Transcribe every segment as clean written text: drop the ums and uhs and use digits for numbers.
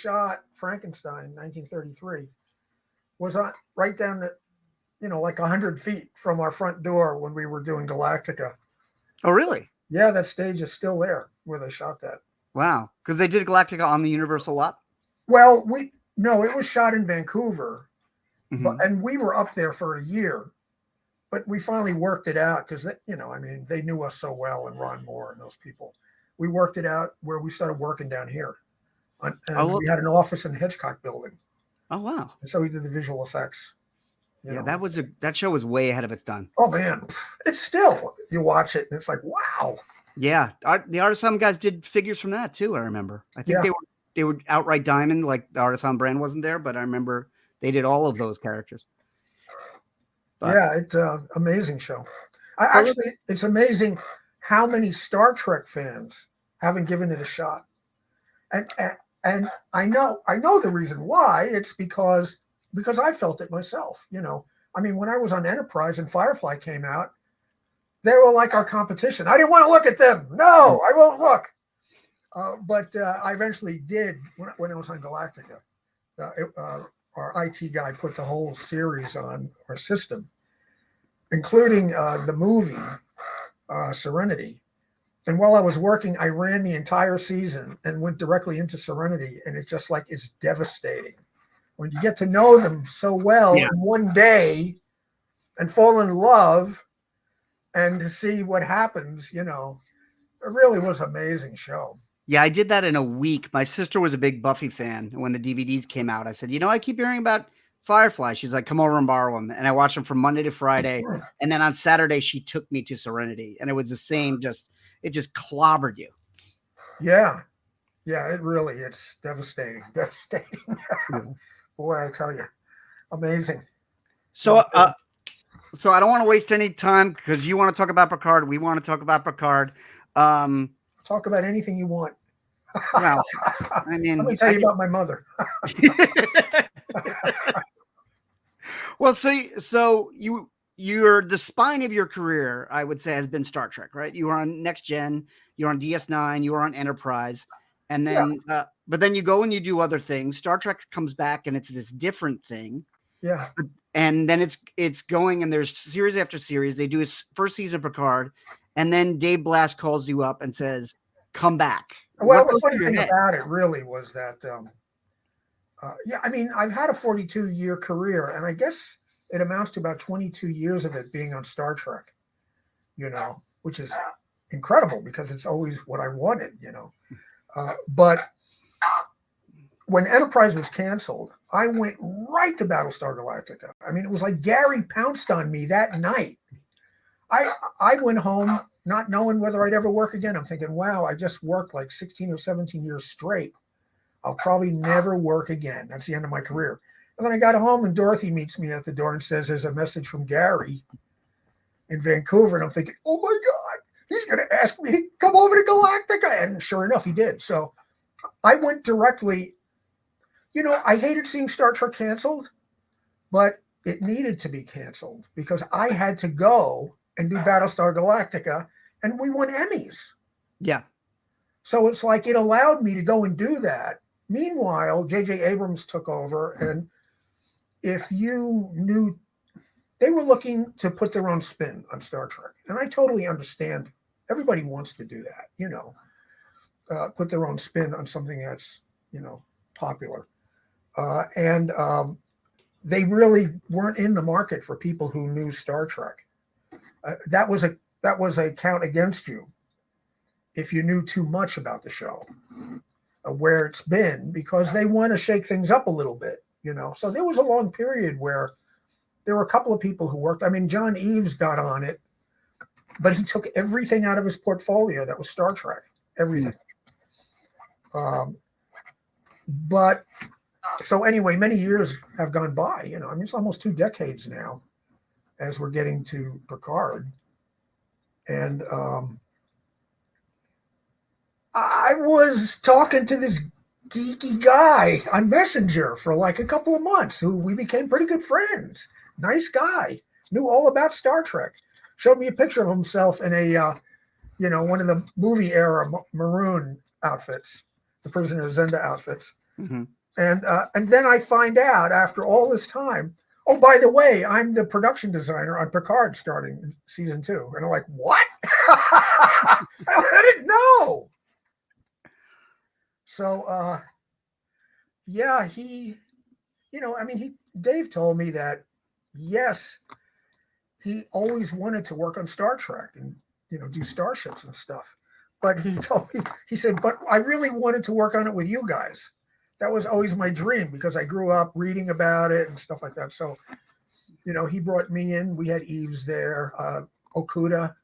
shot Frankenstein, 1933, was on right down the, like 100 feet from our front door when we were doing Galactica. Oh, really? Yeah, that stage is still there where they shot that. Wow. Because they did Galactica on the Universal lot? Well, no, it was shot in Vancouver, Mm-hmm. and we were up there for a year, but we finally worked it out because, they knew us so well, and Ron Moore and those people. We worked it out where we started working down here. And we had an office in Hitchcock Building. Oh, wow. And so we did the visual effects. That show was way ahead of its time. Oh, man. It's still, you watch it and it's like, wow. Yeah. The Artisan guys did figures from that too, I remember. I think they were outright diamond, like the Artisan brand wasn't there, but I remember they did all of those characters. But, yeah, it's an amazing show. It's amazing how many Star Trek fans haven't given it a shot. And I know the reason why. It's because I felt it myself. When I was on Enterprise and Firefly came out, they were like our competition. I didn't want to look at them. No, I won't look. But I eventually did when I was on Galactica. Our IT guy put the whole series on our system, including the movie Serenity. And while I was working, I ran the entire season and went directly into Serenity. And it's just like, it's devastating when you get to know them so well in one day and fall in love and to see what happens, it really was an amazing show. Yeah, I did that in a week. My sister was a big Buffy fan. And when the DVDs came out, I said, I keep hearing about Firefly. She's like, come over and borrow them. And I watched them from Monday to Friday. And then on Saturday, she took me to Serenity. And it was the same, it just clobbered you. Yeah. Yeah, it's devastating. Devastating. Boy, I tell you. Amazing. So I don't want to waste any time because you want to talk about Picard. We want to talk about Picard. Talk about anything you want. Well, I mean, let me tell you about my mother. Well, so you're the spine of your career, I would say, has been Star Trek, right? You were on Next Gen, you were on DS9, you were on Enterprise, and then, but then you go and you do other things. Star Trek comes back and it's this different thing. Yeah. And then it's going and there's series after series. They do his first season of Picard, and then Dave Blass calls you up and says, "Come back." Well, the funny thing about it really was that, I've had a 42-year career, and I guess it amounts to about 22 years of it being on Star Trek, which is incredible because it's always what I wanted, But when Enterprise was canceled, I went right to Battlestar Galactica. I mean, it was like Gary pounced on me that night. I went home not knowing whether I'd ever work again. I'm thinking, wow, I just worked like 16 or 17 years straight. I'll probably never work again. That's the end of my career. And then I got home and Dorothy meets me at the door and says, there's a message from Gary in Vancouver. And I'm thinking, oh my God, he's going to ask me to come over to Galactica. And sure enough, he did. So I went directly. I hated seeing Star Trek canceled, but it needed to be canceled because I had to go and do Battlestar Galactica, and we won Emmys. Yeah. So it's like it allowed me to go and do that. Meanwhile, J.J. Abrams took over, and if you knew, they were looking to put their own spin on Star Trek. And I totally understand. Everybody wants to do that, put their own spin on something that's, popular. They really weren't in the market for people who knew Star Trek. That was a count against you if you knew too much about the show, where it's been, because they want to shake things up a little bit, So there was a long period where there were a couple of people who worked. I mean, John Eves got on it, but he took everything out of his portfolio that was Star Trek, everything. But so anyway, many years have gone by, it's almost 2 decades now as we're getting to Picard. And I was talking to this geeky guy on Messenger for like a couple of months who we became pretty good friends. Nice guy, knew all about Star Trek. Showed me a picture of himself in a, one of the movie era maroon outfits, the Prisoner of Zenda outfits. Mm-hmm. And then I find out after all this time, oh, by the way, I'm the production designer on Picard starting in season 2. And I'm like, what? I didn't know. So, yeah, Dave told me that, yes, he always wanted to work on Star Trek and, do starships and stuff. But he told me, he said, but I really wanted to work on it with you guys. That was always my dream because I grew up reading about it and stuff like that. So, he brought me in. We had Eves there. Okuda,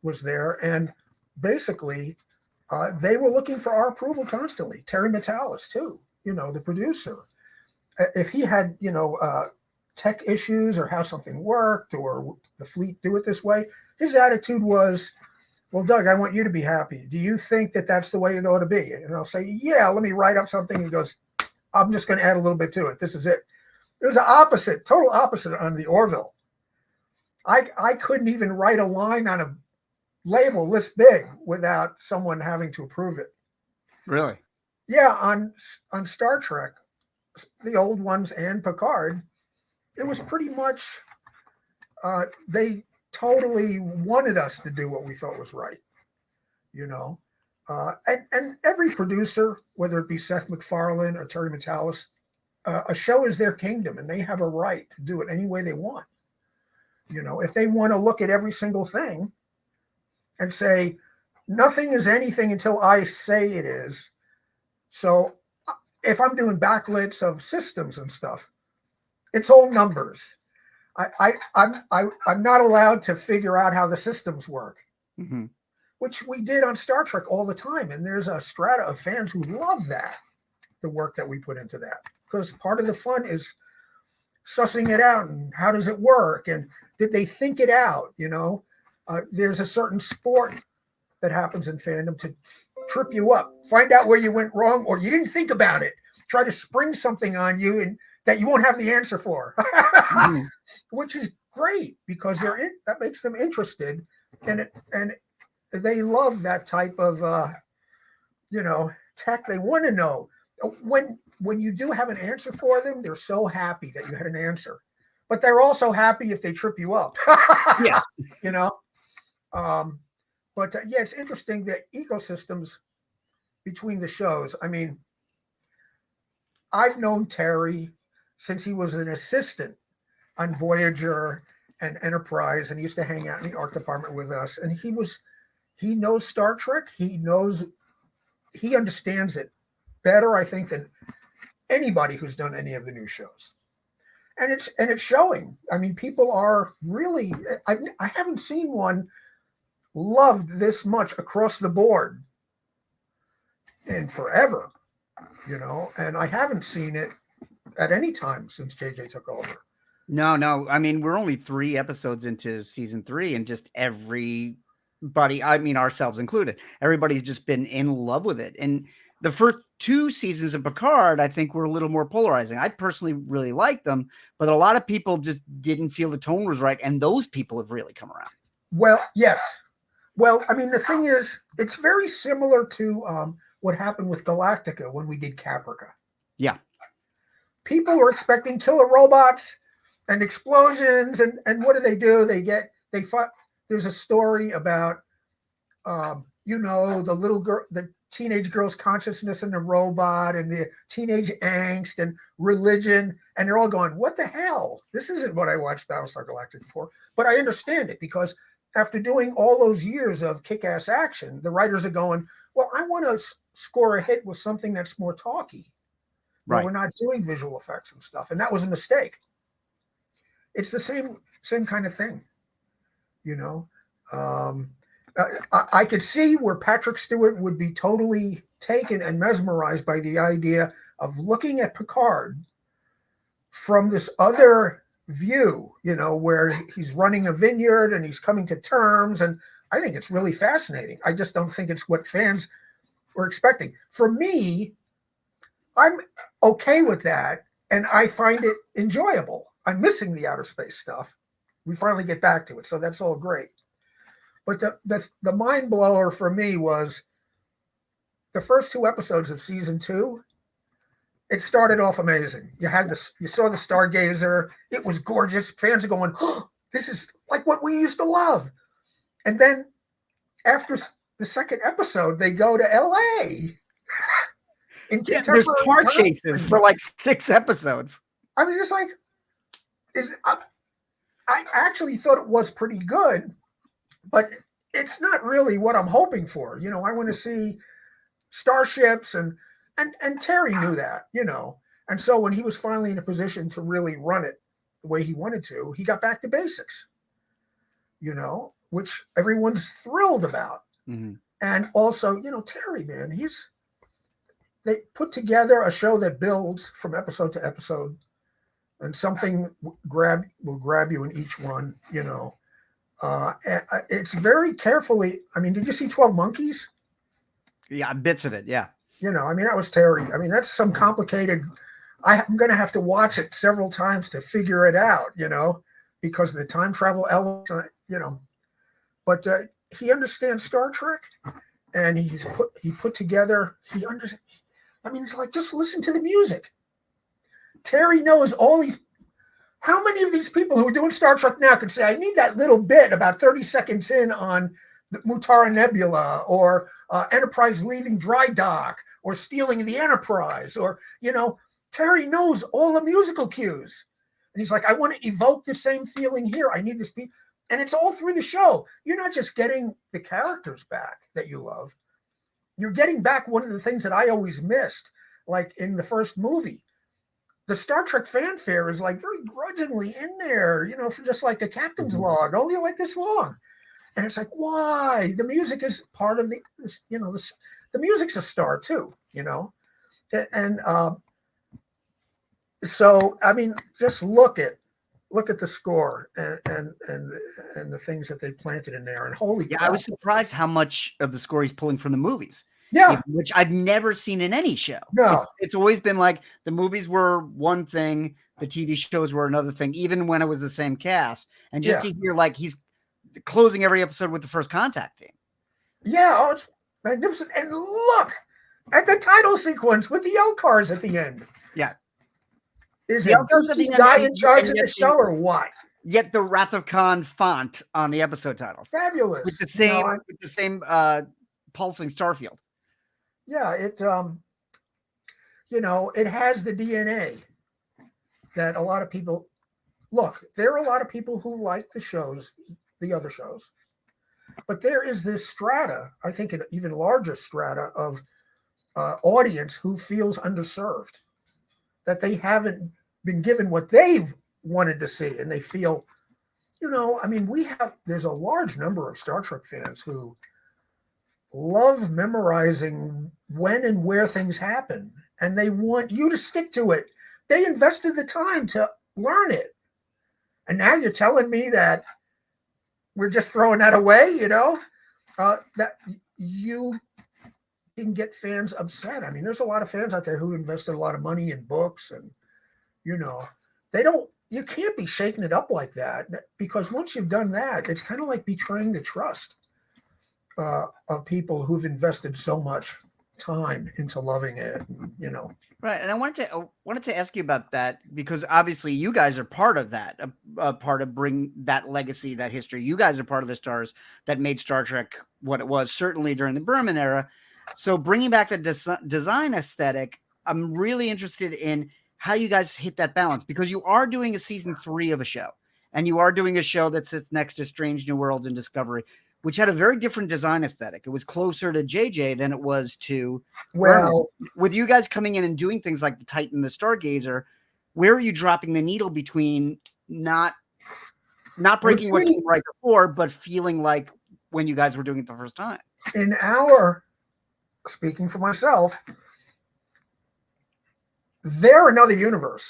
was there. And basically, they were looking for our approval constantly. Terry Metalis, too, the producer. If he had, tech issues or how something worked or the fleet do it this way, his attitude was, well, Doug, I want you to be happy. Do you think that that's the way it ought to be? And I'll say, yeah, let me write up something. He goes, I'm just going to add a little bit to it. This is it. It was the total opposite on the Orville. I couldn't even write a line on a label this big without someone having to approve it. Really? Yeah, on Star Trek, the old ones and Picard, it was pretty much, they totally wanted us to do what we thought was right, and every producer, whether it be Seth MacFarlane or Terry Metalis, a show is their kingdom and they have a right to do it any way they want. If they want to look at every single thing and say, nothing is anything until I say it is. So if I'm doing backlits of systems and stuff, it's all numbers. I'm not allowed to figure out how the systems work, mm-hmm. which we did on Star Trek all the time. And there's a strata of fans who love that, the work that we put into that, because part of the fun is sussing it out and how does it work and did they think it out? There's a certain sport that happens in fandom to trip you up, find out where you went wrong or you didn't think about it, try to spring something on you and that you won't have the answer for, mm-hmm. which is great because that makes them interested and they love that type of tech. They want to know when you do have an answer for them, they're so happy that you had an answer, but they're also happy if they trip you up. Yeah. But it's interesting that ecosystems between the shows. I mean, I've known Terry since he was an assistant on Voyager and Enterprise, and he used to hang out in the art department with us. And he knows Star Trek. He understands it better, I think, than anybody who's done any of the new shows. And it's showing. I mean, people are really, I haven't seen one loved this much across the board in forever, and I haven't seen it at any time since JJ took over. No. I mean, we're only 3 episodes into season 3 and just everybody, I mean, ourselves included, everybody's just been in love with it. And the first 2 seasons of Picard, I think, were a little more polarizing. I personally really liked them, but a lot of people just didn't feel the tone was right. And those people have really come around. Well, yes. Well, I mean, the thing is, it's very similar to what happened with Galactica when we did Caprica. Yeah. People were expecting killer robots and explosions. And what do? They fought. There's a story about, the little girl, the teenage girl's consciousness in the robot and the teenage angst and religion. And they're all going, what the hell? This isn't what I watched Battlestar Galactica for. But I understand it because after doing all those years of kick-ass action, the writers are going, well, I want to score a hit with something that's more talky. Right. We're not doing visual effects and stuff. And that was a mistake. It's the same kind of thing, I could see where Patrick Stewart would be totally taken and mesmerized by the idea of looking at Picard from this other view, where he's running a vineyard and he's coming to terms. And I think it's really fascinating. I just don't think it's what fans were expecting. For me, I'm okay with that. And I find it enjoyable. I'm missing the outer space stuff. We finally get back to it. So that's all great. But the mind blower for me was the first 2 episodes of season 2 it started off amazing. You saw the Stargazer. It was gorgeous. Fans are going, oh, this is like what we used to love. And then after the second episode, they go to LA. There's car chases for like 6 episodes. I mean, it's like, I actually thought it was pretty good, but it's not really what I'm hoping for. You know, I want to see starships, and Terry knew that, you know. And so when he was finally in a position to really run it the way he wanted to, he got back to basics, you know, which everyone's thrilled about. Mm-hmm. And also, you know, Terry, man, they put together a show that builds from episode to episode, and something will grab you in each one, you know. It's very carefully. I mean, did you see 12 Monkeys? Yeah, bits of it. Yeah. You know, I mean, that was Terry. I mean, that's some complicated. I'm going to have to watch it several times to figure it out, you know, because of the time travel element, you know. But he understands Star Trek, and he put together. He understands. I mean, it's like, just listen to the music. Terry knows all these. How many of these people who are doing Star Trek now can say, I need that little bit about 30 seconds in on the Mutara Nebula, or Enterprise leaving dry dock, or stealing the Enterprise, or, you know, Terry knows all the musical cues. And he's like, I want to evoke the same feeling here. I need this beat. And it's all through the show. You're not just getting the characters back that you love. You're getting back one of the things that I always missed, like in the first movie. The Star Trek fanfare is like very grudgingly in there, you know, for just like a captain's log, only like this long. And it's like, why? The music is part of the, you know, the music's a star too, you know? And so, I mean, just look at the score and the things that they planted in there. And holy crap. I was surprised how much of the score he's pulling from the movies. Yeah. Which I've never seen in any show. No. It's always been like the movies were one thing, the TV shows were another thing, even when it was the same cast. And just to hear, like, he's closing every episode with the First Contact theme. Yeah, oh, it's magnificent. And look at the title sequence with the yell cars at the end. Yeah. Is the guy in charge of the show or what? Yet the Wrath of Khan font on the episode titles. Fabulous. With the same pulsing starfield. Yeah, it you know, it has the DNA that a lot of people look. There are a lot of people who like the shows, the other shows, but there is this strata, I think an even larger strata of audience who feels underserved, that they haven't been given what they've wanted to see, and they feel, you know, I mean, there's a large number of Star Trek fans who love memorizing when and where things happen, and they want you to stick to it. They invested the time to learn it, and now you're telling me that we're just throwing that away, you know, that you can get fans upset. I mean, there's a lot of fans out there who invested a lot of money in books, and, you know, you can't be shaking it up like that, because once you've done that, it's kind of like betraying the trust of people who've invested so much time into loving it, you know. Right, and I wanted to ask you about that, because obviously you guys are part of that, a part of bring that legacy, that history. You guys are part of the stars that made Star Trek what it was, certainly during the Berman era. So bringing back the design aesthetic, I'm really interested in how you guys hit that balance, because you are doing a season 3 of a show, and you are doing a show that sits next to Strange New Worlds and Discovery, which had a very different design aesthetic. It was closer to JJ than it was to, well, with you guys coming in and doing things like the Titan, the Stargazer. Where are you dropping the needle between not breaking what came right before, but feeling like when you guys were doing it the first time? Speaking for myself, they're another universe.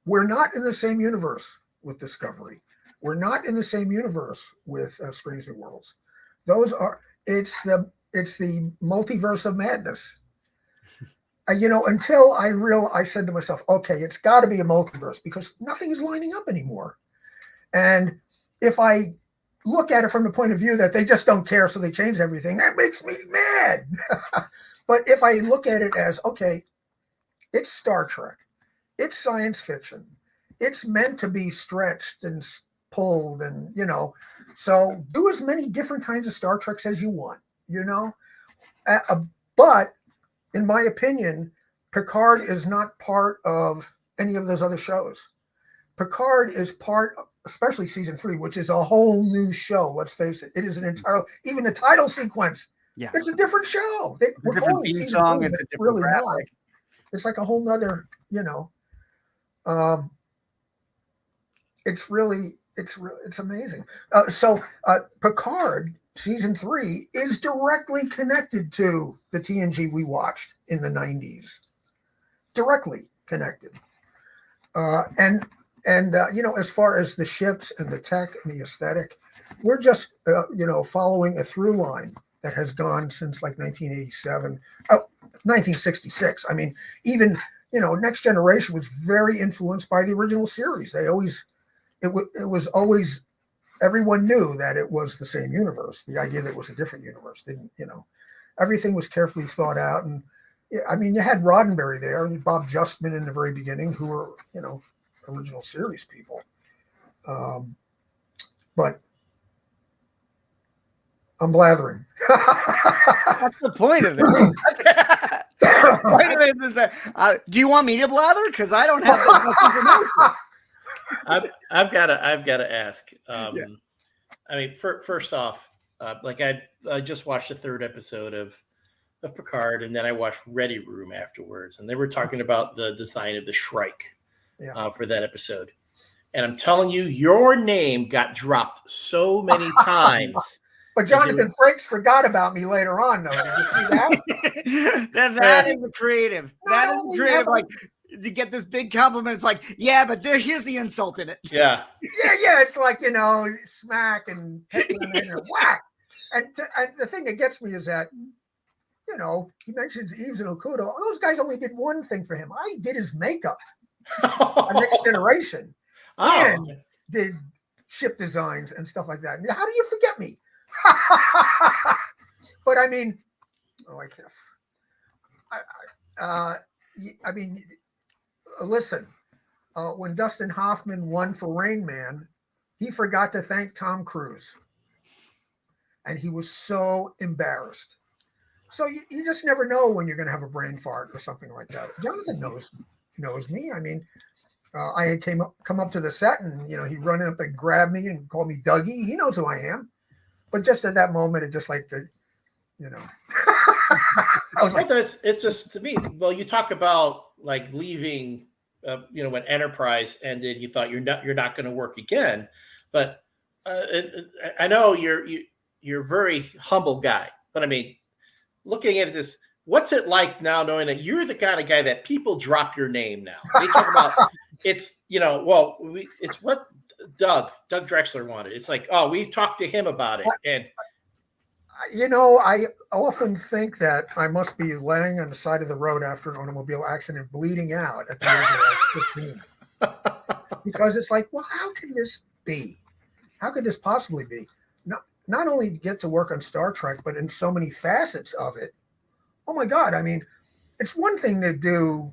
We're not in the same universe with Discovery. We're not in the same universe with Strange New Worlds. It's the multiverse of madness. You know, until I said to myself, okay, it's got to be a multiverse, because nothing is lining up anymore. And if I look at it from the point of view that they just don't care, so they change everything, that makes me mad. But if I look at it as, okay, It's Star Trek. It's science fiction. It's meant to be stretched and pulled, and so do as many different kinds of Star Treks as you want. But in my opinion, Picard is not part of any of those other shows. Picard is part, especially season 3, which is a whole new show. Let's face it. It is an entire, even the title sequence. Yeah. It's a different show. We're different calling it theme season song. 3, It's but a different really graphic. not. It's like a whole nother, it's amazing. So Picard season 3 is directly connected to the TNG we watched in the 90s. Directly connected. And as far as the ships and the tech and the aesthetic, we're just, following a through line that has gone since like 1987, 1966. I mean, even, Next Generation was very influenced by the original series. It was always, everyone knew that it was the same universe. The idea that it was a different universe everything was carefully thought out. And I mean, you had Roddenberry there and Bob Justman in the very beginning, who were, original series people. But I'm blathering. That's the point of it. The point of it is that, do you want me to blather? Because I don't have that much information. I've got to ask. I mean, first off, I just watched the 3rd episode of Picard, and then I watched Ready Room afterwards, and they were talking about the design of the Shrike for that episode. And I'm telling you, your name got dropped so many times. But Jonathan Frakes forgot about me later on, though. Did you see that? that is creative. That is creative. Like, to get this big compliment, it's like, yeah, but here's the insult in it. Yeah. Yeah. It's like, smack and and whack. And the thing that gets me is that, he mentions Eves and Okuda. Those guys only did one thing for him. I did his makeup on Next Generation. And did ship designs and stuff like that. How do you forget me? But I mean, listen, when Dustin Hoffman won for Rain Man, he forgot to thank Tom Cruise. And he was so embarrassed. So you just never know when you're going to have a brain fart or something like that. Jonathan knows me. I mean, I had come up to the set, and he'd run up and grab me and call me Dougie. He knows who I am. But just at that moment, it just like I was like, it's just, to me. Well, you talk about like leaving, when Enterprise ended, you thought you're not going to work again. But I know you're a very humble guy. But I mean, looking at this, what's it like now knowing that you're the kind of guy that people drop your name now? They talk about it's it's what Doug Drexler wanted. It's like, oh, we talked to him about it. And I often think that I must be laying on the side of the road after an automobile accident, bleeding out at the age of like 15. Because it's like, well, how can this be? How could this possibly be? Not only get to work on Star Trek, but in so many facets of it. Oh my God. I mean, it's one thing to do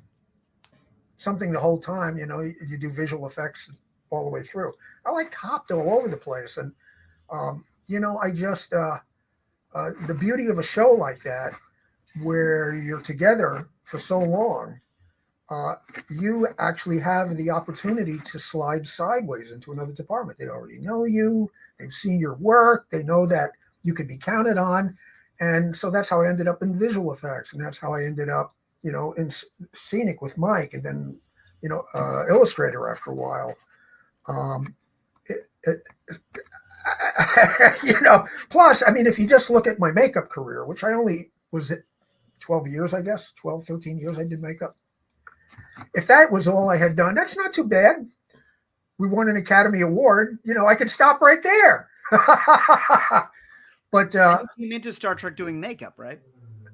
something the whole time, you do visual effects all the way through. I like hopped all over the place. And, I just, the beauty of a show like that, where you're together for so long, you actually have the opportunity to slide sideways into another department. They already know you. They've seen your work. They know that you can be counted on. And so that's how I ended up in visual effects. And that's how I ended up, in scenic with Mike, and then, illustrator after a while. Plus, I mean, if you just look at my makeup career, which I only was at 12 years, I guess, 12, 13 years I did makeup. If that was all I had done, that's not too bad. We won an Academy Award. I could stop right there. But you came into Star Trek doing makeup, right?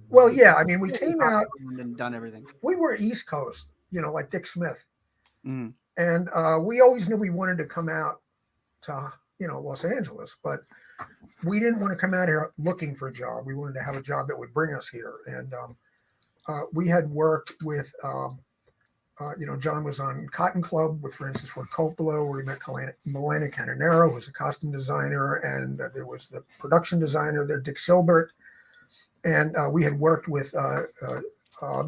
Well, yeah. I mean, we came out and done everything. We were East Coast, like Dick Smith. Mm. And we always knew we wanted to come out to, Los Angeles, but we didn't want to come out here looking for a job. We wanted to have a job that would bring us here. And we had worked with John was on Cotton Club with Francis Ford Coppola, where he met Milena Canonero, who was a costume designer, and there was the production designer there, Dick Silbert, and we had worked with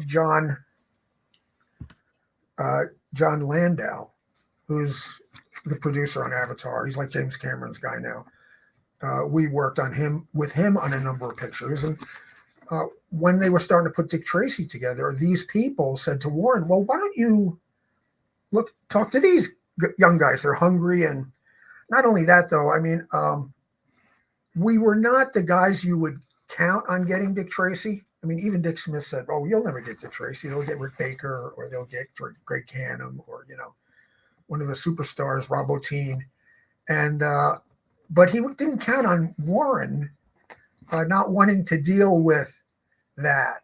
John Landau, who's the producer on Avatar. He's like James Cameron's guy now. We worked with him on a number of pictures, and when they were starting to put Dick Tracy together, these people said to Warren, well, why don't you talk to these young guys? They're hungry. And not only that, though, I mean, we were not the guys you would count on getting Dick Tracy. I mean, even Dick Smith said, oh, you'll never get Dick Tracy. They'll get Rick Baker, or they'll get Greg Canham, or, one of the superstars, Rob Bottin. And, but he didn't count on Warren not wanting to deal with that.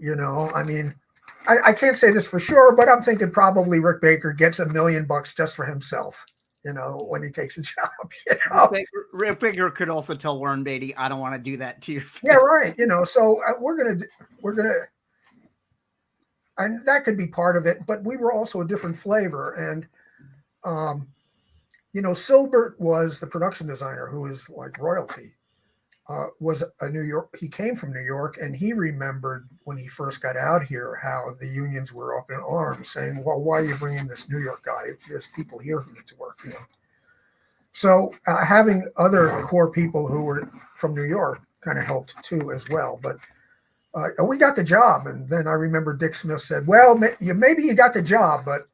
I mean, I can't say this for sure, but I'm thinking probably Rick Baker gets $1 million just for himself, when he takes a job. Rick Baker could also tell Warren Beatty, I don't want to do that to your face. Yeah, right. So we're gonna, and that could be part of it, but we were also a different flavor. And Silbert was the production designer, who is like royalty. Was a New York. He came from New York, and he remembered when he first got out here how the unions were up in arms, saying, "Well, why are you bringing this New York guy? There's people here who need to work." So having other core people who were from New York kind of helped too as well. But we got the job, and then I remember Dick Smith said, "Well, maybe you got the job, but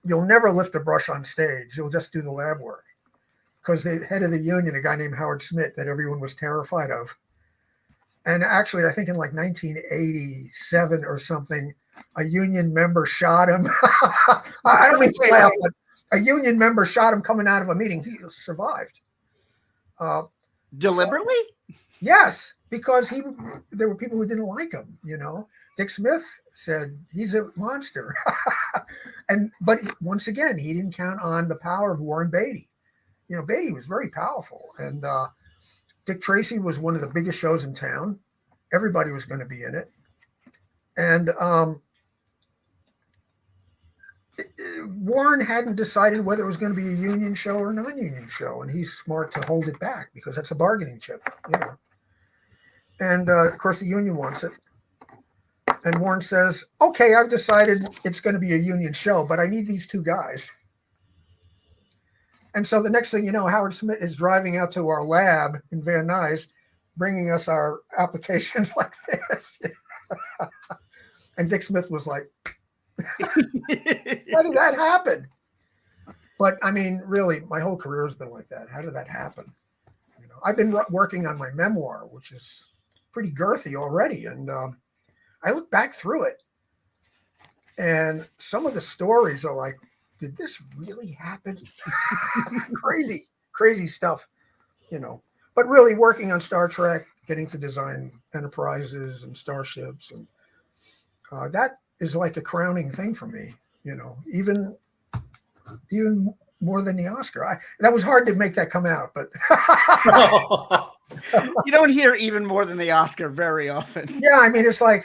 you'll never lift a brush on stage. You'll just do the lab work." Because the head of the union, a guy named Howard Smith, that everyone was terrified of. And actually, I think in like 1987 or something, a union member shot him. I don't mean to laugh, but a union member shot him coming out of a meeting. He survived. Deliberately? So, yes, because there were people who didn't like him, Dick Smith said he's a monster. But once again, he didn't count on the power of Warren Beatty. Beatty was very powerful, and Dick Tracy was one of the biggest shows in town. Everybody was going to be in it. And Warren hadn't decided whether it was going to be a union show or a non-union show, and he's smart to hold it back because that's a bargaining chip. And of course, the union wants it. And Warren says, okay, I've decided it's going to be a union show, but I need these two guys. And so the next thing you know, Howard Smith is driving out to our lab in Van Nuys, bringing us our applications like this. And Dick Smith was like, how did that happen? But I mean, really, my whole career has been like that. How did that happen? I've been working on my memoir, which is pretty girthy already. And I look back through it, and some of the stories are like, did this really happen? crazy stuff, but really working on Star Trek, getting to design Enterprises and starships. And that is like a crowning thing for me, even more than the Oscar. That was hard to make that come out, but you don't hear even more than the Oscar very often. Yeah. I mean, it's like,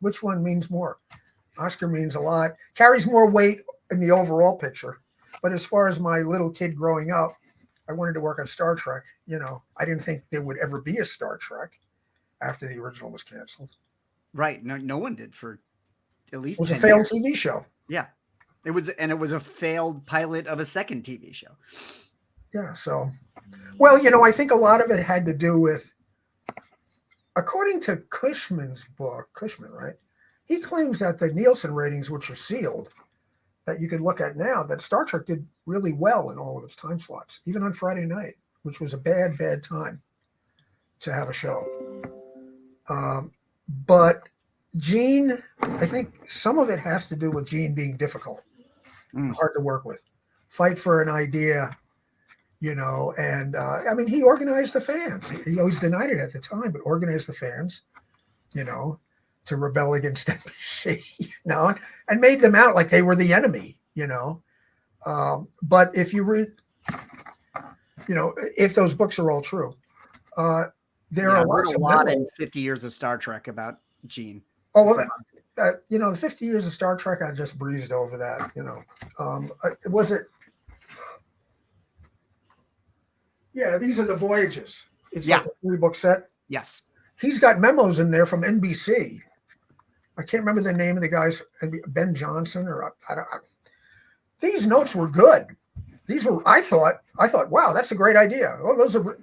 which one means more? Oscar means a lot, carries more weight in the overall picture. But as far as my little kid growing up, I wanted to work on Star Trek. I didn't think there would ever be a Star Trek after the original was canceled. Right. No one did for at least 10 years. It was a failed years. TV show. Yeah. It was a failed pilot of a second TV show. Yeah. So, well, I think a lot of it had to do with, according to Cushman's book, right? He claims that the Nielsen ratings, which are sealed, that you can look at now, that Star Trek did really well in all of its time slots, even on Friday night, which was a bad time to have a show. But Gene, I think some of it has to do with Gene being difficult, hard to work with, fight for an idea, and I mean, he organized the fans. He always denied it at the time, but organized the fans, to rebel against NBC, and made them out like they were the enemy, But if you read, if those books are all true, there are a lot in 50 years of Star Trek about Gene. Oh, well, the 50 years of Star Trek, I just breezed over that. It wasn't. Yeah, these are the Voyages. It's like a 3-book set. Yes. He's got memos in there from NBC. I can't remember the name of the guys, Ben Johnson or I don't. These notes were good. These were, I thought, wow, that's a great idea. Oh, those are,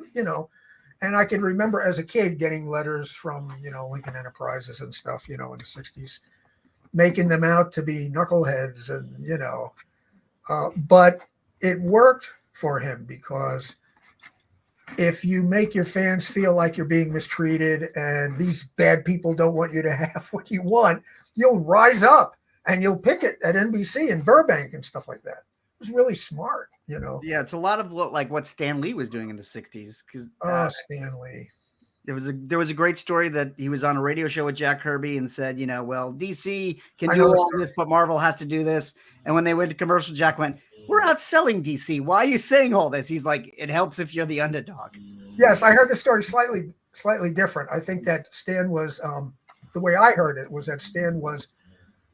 and I can remember as a kid getting letters from, Lincoln Enterprises and stuff, in the 60s, making them out to be knuckleheads and, but it worked for him because if you make your fans feel like you're being mistreated and these bad people don't want you to have what you want, you'll rise up and you'll picket at NBC and Burbank and stuff like that. It was really smart, Yeah, it's a lot of what Stan Lee was doing in the 60s. Because Stan Lee. There was a great story that he was on a radio show with Jack Kirby and said, well, DC can do all this, but Marvel has to do this. And when they went to commercial, Jack went, "We're not selling DC. Why are you saying all this?" He's like, "It helps if you're the underdog." Yes, I heard the story slightly different. I think that Stan was, the way I heard it was that Stan was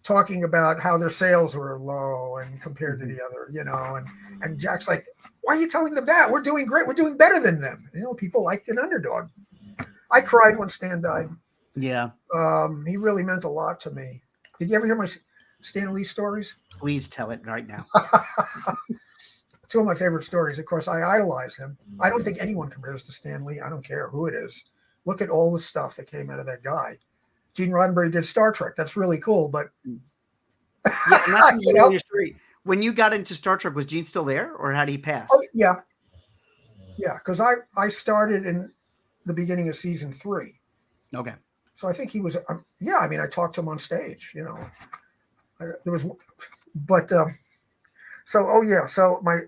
talking about how their sales were low and compared to the other, and Jack's like, "Why are you telling them that? We're doing great. We're doing better than them." People like an underdog. I cried when Stan died. Yeah. He really meant a lot to me. Did you ever hear my Stan Lee stories? Please tell it right now. Two of my favorite stories. Of course, I idolize him. I don't think anyone compares to Stan Lee. I don't care who it is. Look at all the stuff that came out of that guy. Gene Roddenberry did Star Trek. That's really cool, but when you got into Star Trek, was Gene still there, or had he passed? Oh, yeah, because I started in the beginning of season 3. Okay. So I think he was. I talked to him on stage. There was, but So my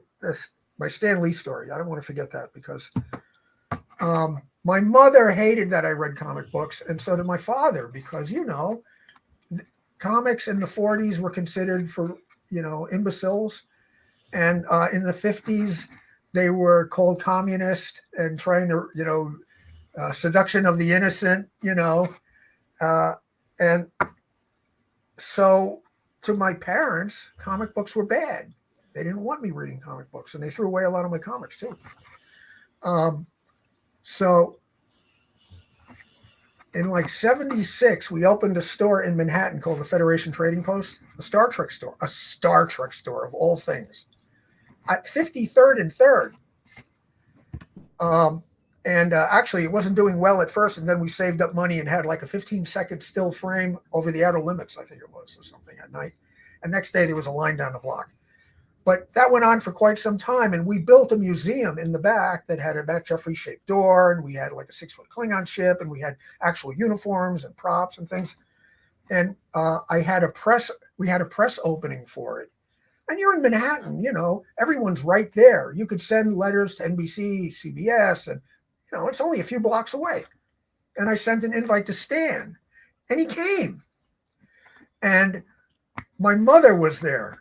Stan Lee story. I don't want to forget that because my mother hated that I read comic books, and so did my father because comics in the 40s were considered for imbeciles, and in the 50s they were called communist and trying to seduction of the innocent, and so to my parents, comic books were bad. They didn't want me reading comic books, and they threw away a lot of my comics too. So in like 76, we opened a store in Manhattan called the Federation Trading Post, a Star Trek store of all things, at 53rd and 3rd. And actually, it wasn't doing well at first, and then we saved up money and had like a 15-second still frame over the Outer Limits, I think it was, or something at night. And next day, there was a line down the block. But that went on for quite some time, and we built a museum in the back that had a Matt Jeffrey-shaped door, and we had like a 6-foot Klingon ship, and we had actual uniforms and props and things. And we had a press opening for it. And you're in Manhattan, everyone's right there. You could send letters to NBC, CBS, and it's only a few blocks away. And I sent an invite to Stan, and he came. And my mother was there.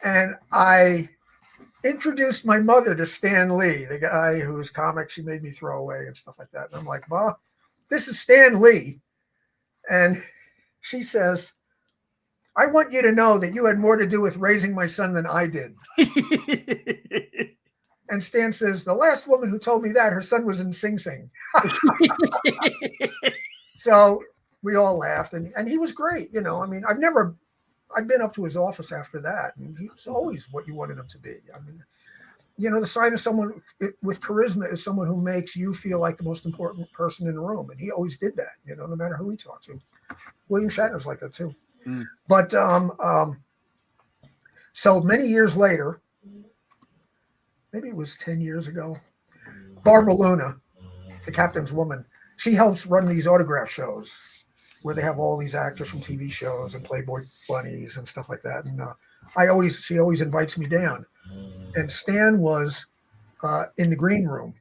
And I introduced my mother to Stan Lee, the guy whose comics she made me throw away and stuff like that. And I'm like, "Ma, this is Stan Lee." And she says, "I want you to know that you had more to do with raising my son than I did." And Stan says, "The last woman who told me that, her son was in Sing Sing." So we all laughed, and he was great. I'd been up to his office after that, and he was always what you wanted him to be. The sign of someone with charisma is someone who makes you feel like the most important person in the room. And he always did that, no matter who he talked to. William Shatner's like that too. Mm. But so many years later, maybe it was 10 years ago, Barbara Luna, the captain's woman, she helps run these autograph shows where they have all these actors from TV shows and Playboy bunnies and stuff like that. And she always invites me down. And Stan was in the green room,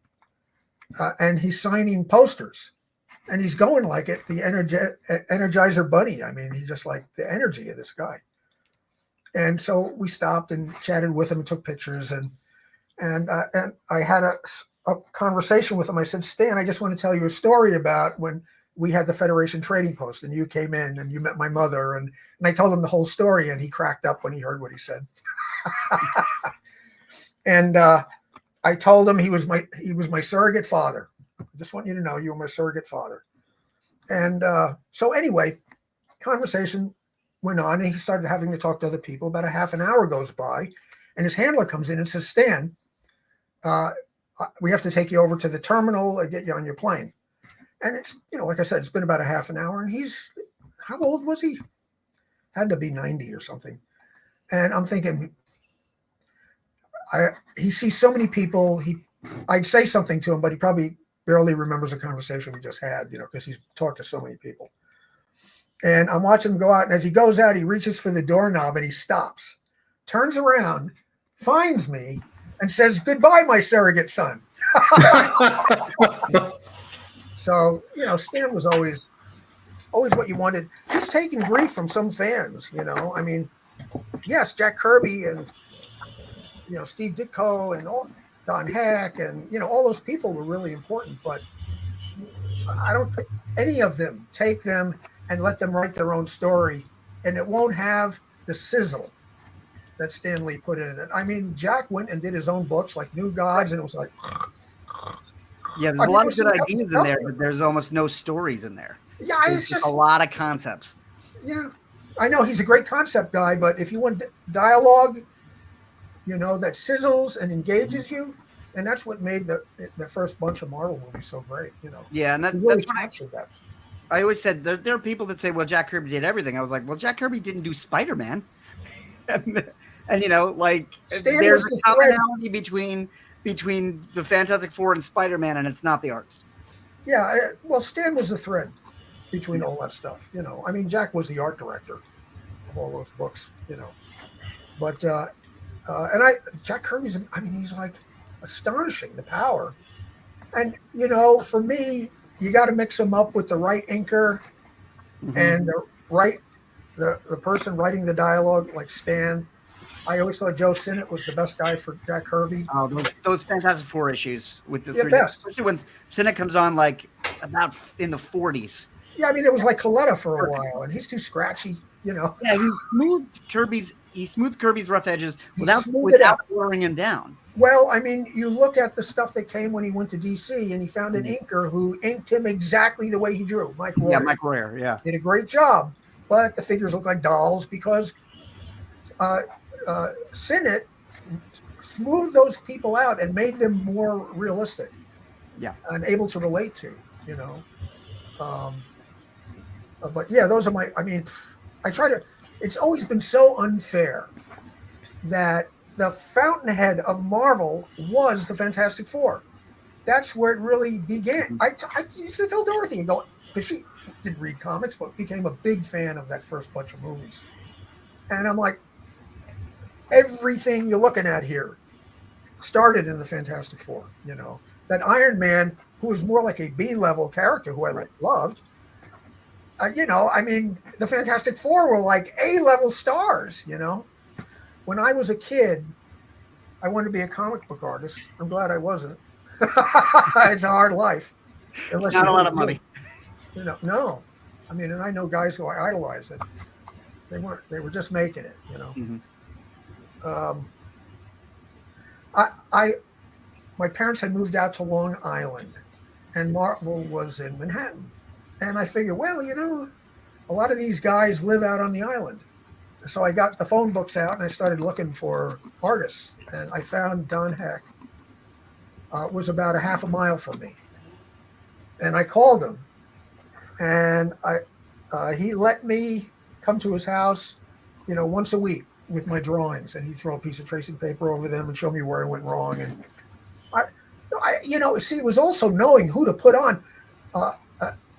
and he's signing posters, and he's going like it, the Energizer Bunny. I mean, he just like the energy of this guy. And so we stopped and chatted with him and took pictures, and I had a conversation with him. I said, "Stan, I just want to tell you a story about when we had the Federation Trading Post, and you came in and you met my mother, and I told him the whole story, and he cracked up when he heard what he said. And I told him he was my surrogate father. I just want you to know you were my surrogate father. And so anyway, conversation went on, and he started having to talk to other people. About a half an hour goes by, and his handler comes in and says, Stan, we have to take you over to the terminal and get you on your plane. And it's, like I said, it's been about a half an hour, and he's, how old was he? Had to be 90 or something. And I'm thinking, he sees so many people. I'd say something to him, but he probably barely remembers the conversation we just had, because he's talked to so many people. And I'm watching him go out, and as he goes out, he reaches for the doorknob and he stops, turns around, finds me, and says, "Goodbye, my surrogate son." So, Stan was always what you wanted. He's taken grief from some fans, I mean, yes, Jack Kirby and, Steve Ditko and Don Heck and, all those people were really important, but I don't think any of them take them and let them write their own story, and it won't have the sizzle that Stan Lee put in it. I mean, Jack went and did his own books like New Gods, and it was like, yeah, there's a lot of good ideas in there, but there's almost no stories in there. Yeah, it's just a lot of concepts. Yeah, I know he's a great concept guy, but if you want dialogue, that sizzles and engages you, and that's what made the first bunch of Marvel movies so great. Yeah, and really that's what captured that. I always said there are people that say, well, Jack Kirby did everything. I was like, well, Jack Kirby didn't do Spider-Man. and there's a commonality between the Fantastic Four and Spider-Man, and it's not the artist. Yeah, well, Stan was the thread between all that stuff. I mean, Jack was the art director of all those books. But Jack Kirby's, he's like astonishing, the power. And for me, you got to mix them up with the right inker and the person writing the dialogue, like Stan. I always thought Joe Sinnott was the best guy for Jack Kirby. Oh, those Fantastic Four issues with the three, best. Especially when Sinnott comes on like about in the 40s. Yeah, I mean, it was like Coletta for a while, and he's too scratchy, Yeah, he smoothed Kirby's rough edges without wearing him down. Well, I mean, you look at the stuff that came when he went to DC, and he found an inker who inked him exactly the way he drew. Mike Royer. Yeah, Mike Royer, yeah. Did a great job, but the figures look like dolls because Sinnott smoothed those people out and made them more realistic. Yeah. And able to relate to, but yeah, those are it's always been so unfair that the fountainhead of Marvel was the Fantastic Four. That's where it really began. I used to tell Dorothy, because she didn't read comics, but became a big fan of that first bunch of movies. And I'm like, everything you're looking at here started in the Fantastic Four. That Iron Man, who was more like a B-level character who I loved, the Fantastic Four were like A-level stars, When I was a kid, I wanted to be a comic book artist. I'm glad I wasn't. It's a hard life. Not a lot of money. No. I mean, and I know guys who I idolize it. They were just making it, My parents had moved out to Long Island, and Marvel was in Manhattan. And I figured, well, a lot of these guys live out on the island. So I got the phone books out and I started looking for artists. And I found Don Heck. Was about a half a mile from me. And I called him. And he let me come to his house, once a week with my drawings. And he'd throw a piece of tracing paper over them and show me where I went wrong. And it was also knowing who to put on.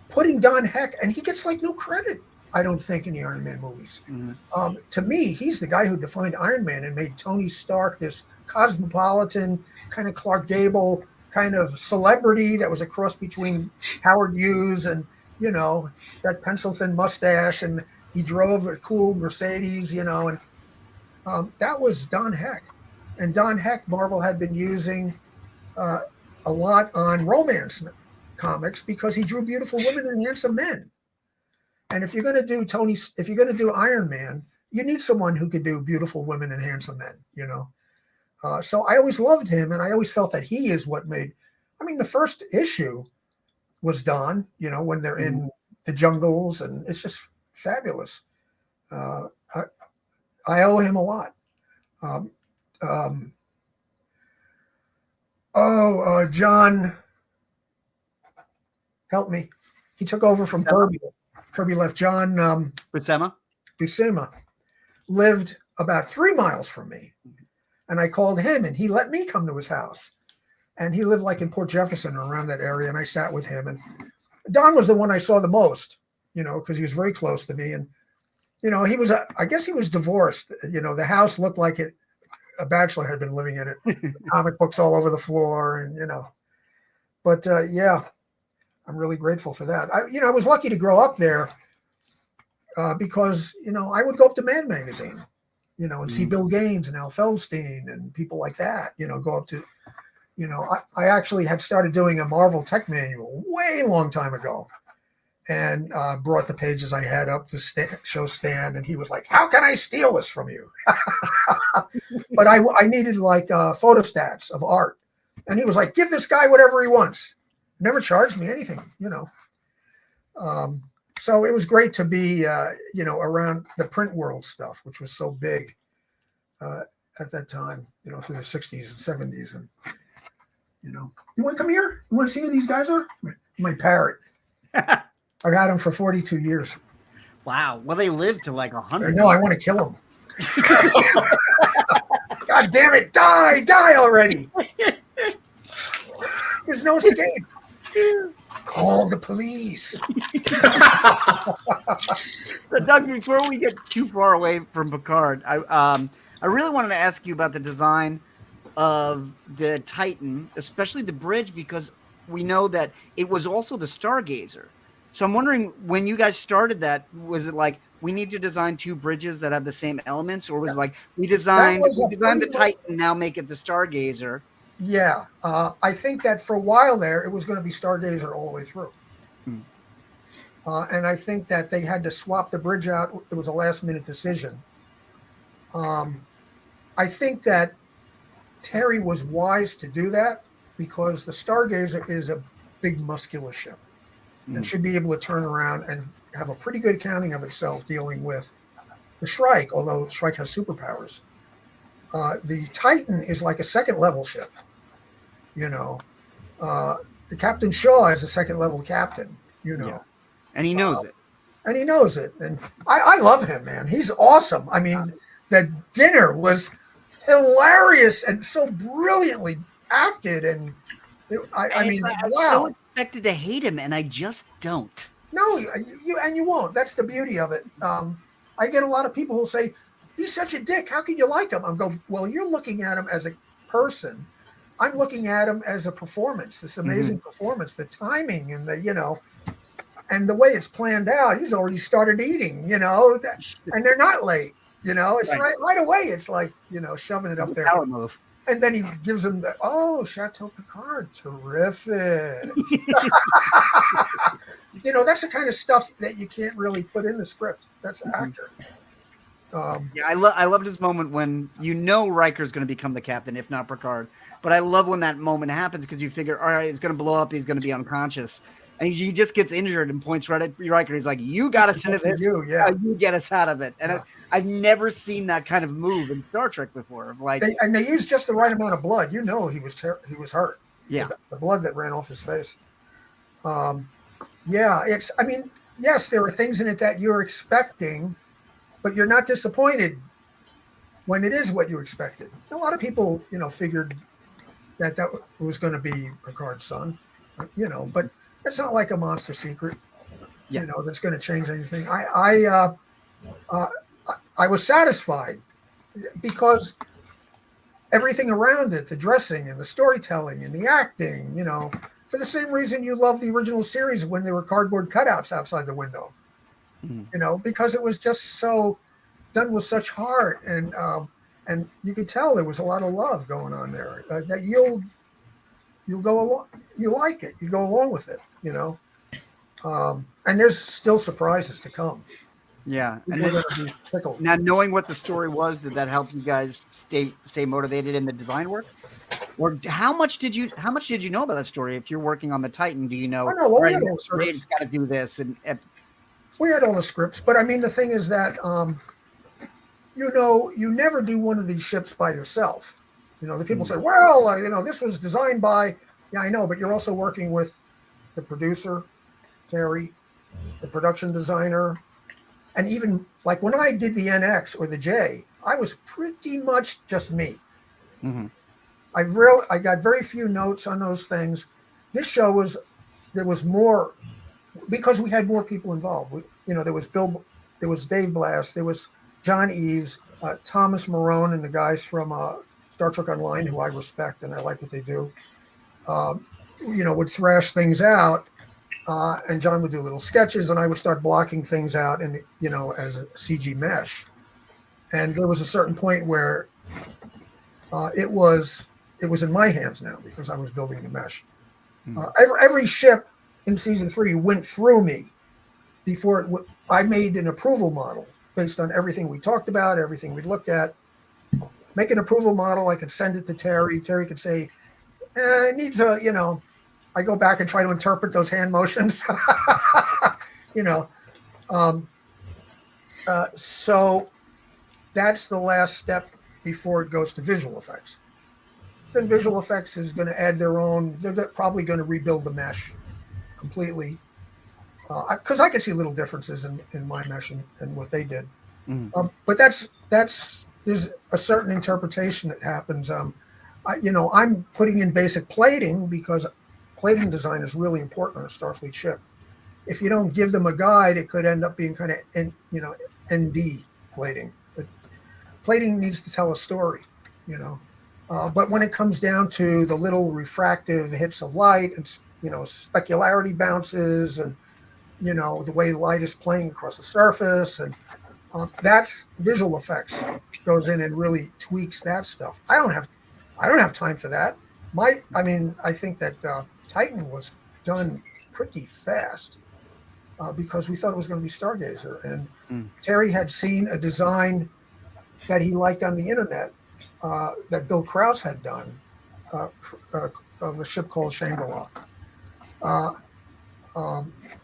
Putting Don Heck, and he gets like no credit, I don't think, in the Iron Man movies. Mm-hmm. To me, he's the guy who defined Iron Man and made Tony Stark this cosmopolitan kind of Clark Gable kind of celebrity that was a cross between Howard Hughes and, that pencil thin mustache, and he drove a cool Mercedes, and that was Don Heck. And Don Heck, Marvel had been using a lot on romance comics because he drew beautiful women and handsome men. And if you're going to do Iron Man, you need someone who could do beautiful women and handsome men, you know? So I always loved him, and I always felt that he is what made, I mean, the first issue was Dawn, you know, when they're in the jungles, and it's just fabulous. I owe him a lot. John, help me. He took over from Kirby. Kirby left. John Buscema lived about 3 miles from me. And I called him, and he let me come to his house. And he lived like in Port Jefferson or around that area. And I sat with him. And Don was the one I saw the most, you know, because he was very close to me. And, you know, I guess he was divorced. You know, the house looked like a bachelor had been living in it. Comic books all over the floor, and, you know. But, yeah, I'm really grateful for that. I was lucky to grow up there because, you know, I would go up to Mad Magazine, you know, and see Bill Gaines and Al Feldstein and people like that, you know, go up to, you know, I actually had started doing a Marvel Tech Manual way long time ago, and brought the pages I had up to show Stan, and he was like, how can I steal this from you? But I needed like photostats of art, and he was like, give this guy whatever he wants. Never charged me anything, you know. So it was great to be, you know, around the print world stuff, which was so big at that time, you know, through the 60s and 70s. And, you know, you want to come here? You want to see who these guys are? My parrot. I've had him for 42 years. Wow. Well, they lived to like 100. No, I want to kill him. God damn it. Die already. There's no escape. Call the police. So, Doug, before we get too far away from Picard, I really wanted to ask you about the design of the Titan, especially the bridge, because we know that it was also the Stargazer. So I'm wondering, when you guys started that, was it like, we need to design 2 bridges that have the same elements, or was it like, we designed the Titan, now make it the Stargazer? Yeah, I think that for a while there, it was going to be Stargazer all the way through. And I think that they had to swap the bridge out. It was a last-minute decision. I think that Terry was wise to do that because the Stargazer is a big, muscular ship and should be able to turn around and have a pretty good accounting of itself dealing with the Shrike, although Shrike has superpowers. The Titan is like a second-level ship. You know, the Captain Shaw is a second-level captain, you know. Yeah. And he knows it. And he knows it. And I love him, man. He's awesome. I mean, the dinner was hilarious and so brilliantly acted. And I mean, wow. I'm so expected to hate him, and I just don't. No, you won't. That's the beauty of it. I get a lot of people who say, he's such a dick. How can you like him? I'm going, well, you're looking at him as a person. I'm looking at him as a performance, this amazing performance, the timing and the, you know, and the way it's planned out. He's already started eating, you know, and they're not late, you know, it's right away. It's like, you know, shoving it up there. Power move. And then he gives him the, Chateau Picard, terrific. You know, that's the kind of stuff that you can't really put in the script. That's accurate. Yeah, I loved his moment when you know Riker's going to become the captain, if not Picard. But I love when that moment happens because you figure, all right, he's going to blow up, he's going to be unconscious, and he just gets injured and points right at Riker. He's like, "You got us into this. You get us out of it." And I've never seen that kind of move in Star Trek before. Like, they used just the right amount of blood. You know, he was hurt. Yeah, the blood that ran off his face. Yeah, it's. I mean, yes, there are things in it that you're expecting, but you're not disappointed when it is what you expected. A lot of people, you know, figured that was going to be Picard's son, you know, but it's not like a monster secret, you know, that's going to change anything. I was satisfied because everything around it, the dressing and the storytelling and the acting, you know, for the same reason you love the original series when there were cardboard cutouts outside the window, you know, because it was just so done with such heart, and you could tell there was a lot of love going on there that you'll go along. You like it. You go along with it. You know, and there's still surprises to come. Yeah. And People are gonna be tickled. now, knowing what the story was, did that help you guys stay motivated in the design work? Or how much did you know about that story? If you're working on the Titan, do you know? I know. Well, we right, had all the scripts. Raid's got to do this, and We had all the scripts, but I mean, the thing is that you know, you never do one of these ships by yourself. You know, the people say, well, you know, this was designed by. Yeah, I know, but you're also working with the producer, Terry, the production designer. And even like when I did the NX or the J, I was pretty much just me. Mhm. I got very few notes on those things. This show there was more because we had more people involved. You know, there was Dave Blass, there was John Eves, Thomas Marone, and the guys from Star Trek Online, who I respect and I like what they do. You know, would thrash things out. And John would do little sketches, and I would start blocking things out, and you know, as a CG mesh. And there was a certain point where it was in my hands now because I was building the mesh. Every ship in season 3 went through me before I made an approval model based on everything we talked about, everything we looked at. Make an approval model. I could send it to Terry. Terry could say, it needs a, you know. I go back and try to interpret those hand motions, you know. So that's the last step before it goes to visual effects. Then visual effects is going to add their own. They're probably going to rebuild the mesh completely, because I can see little differences in my mesh and what they did. But that's there's a certain interpretation that happens. You know, I'm putting in basic plating because plating design is really important on a Starfleet ship. If you don't give them a guide, it could end up being kind of, you know, ND plating. But plating needs to tell a story, you know. But when it comes down to the little refractive hits of light and, you know, specularity bounces and, you know, the way light is playing across the surface, and that's visual effects goes in and really tweaks that stuff. I don't have time for that. I think that Titan was done pretty fast because we thought it was going to be Stargazer. And Terry had seen a design that he liked on the internet that Bill Krause had done of a ship called Shangri-La.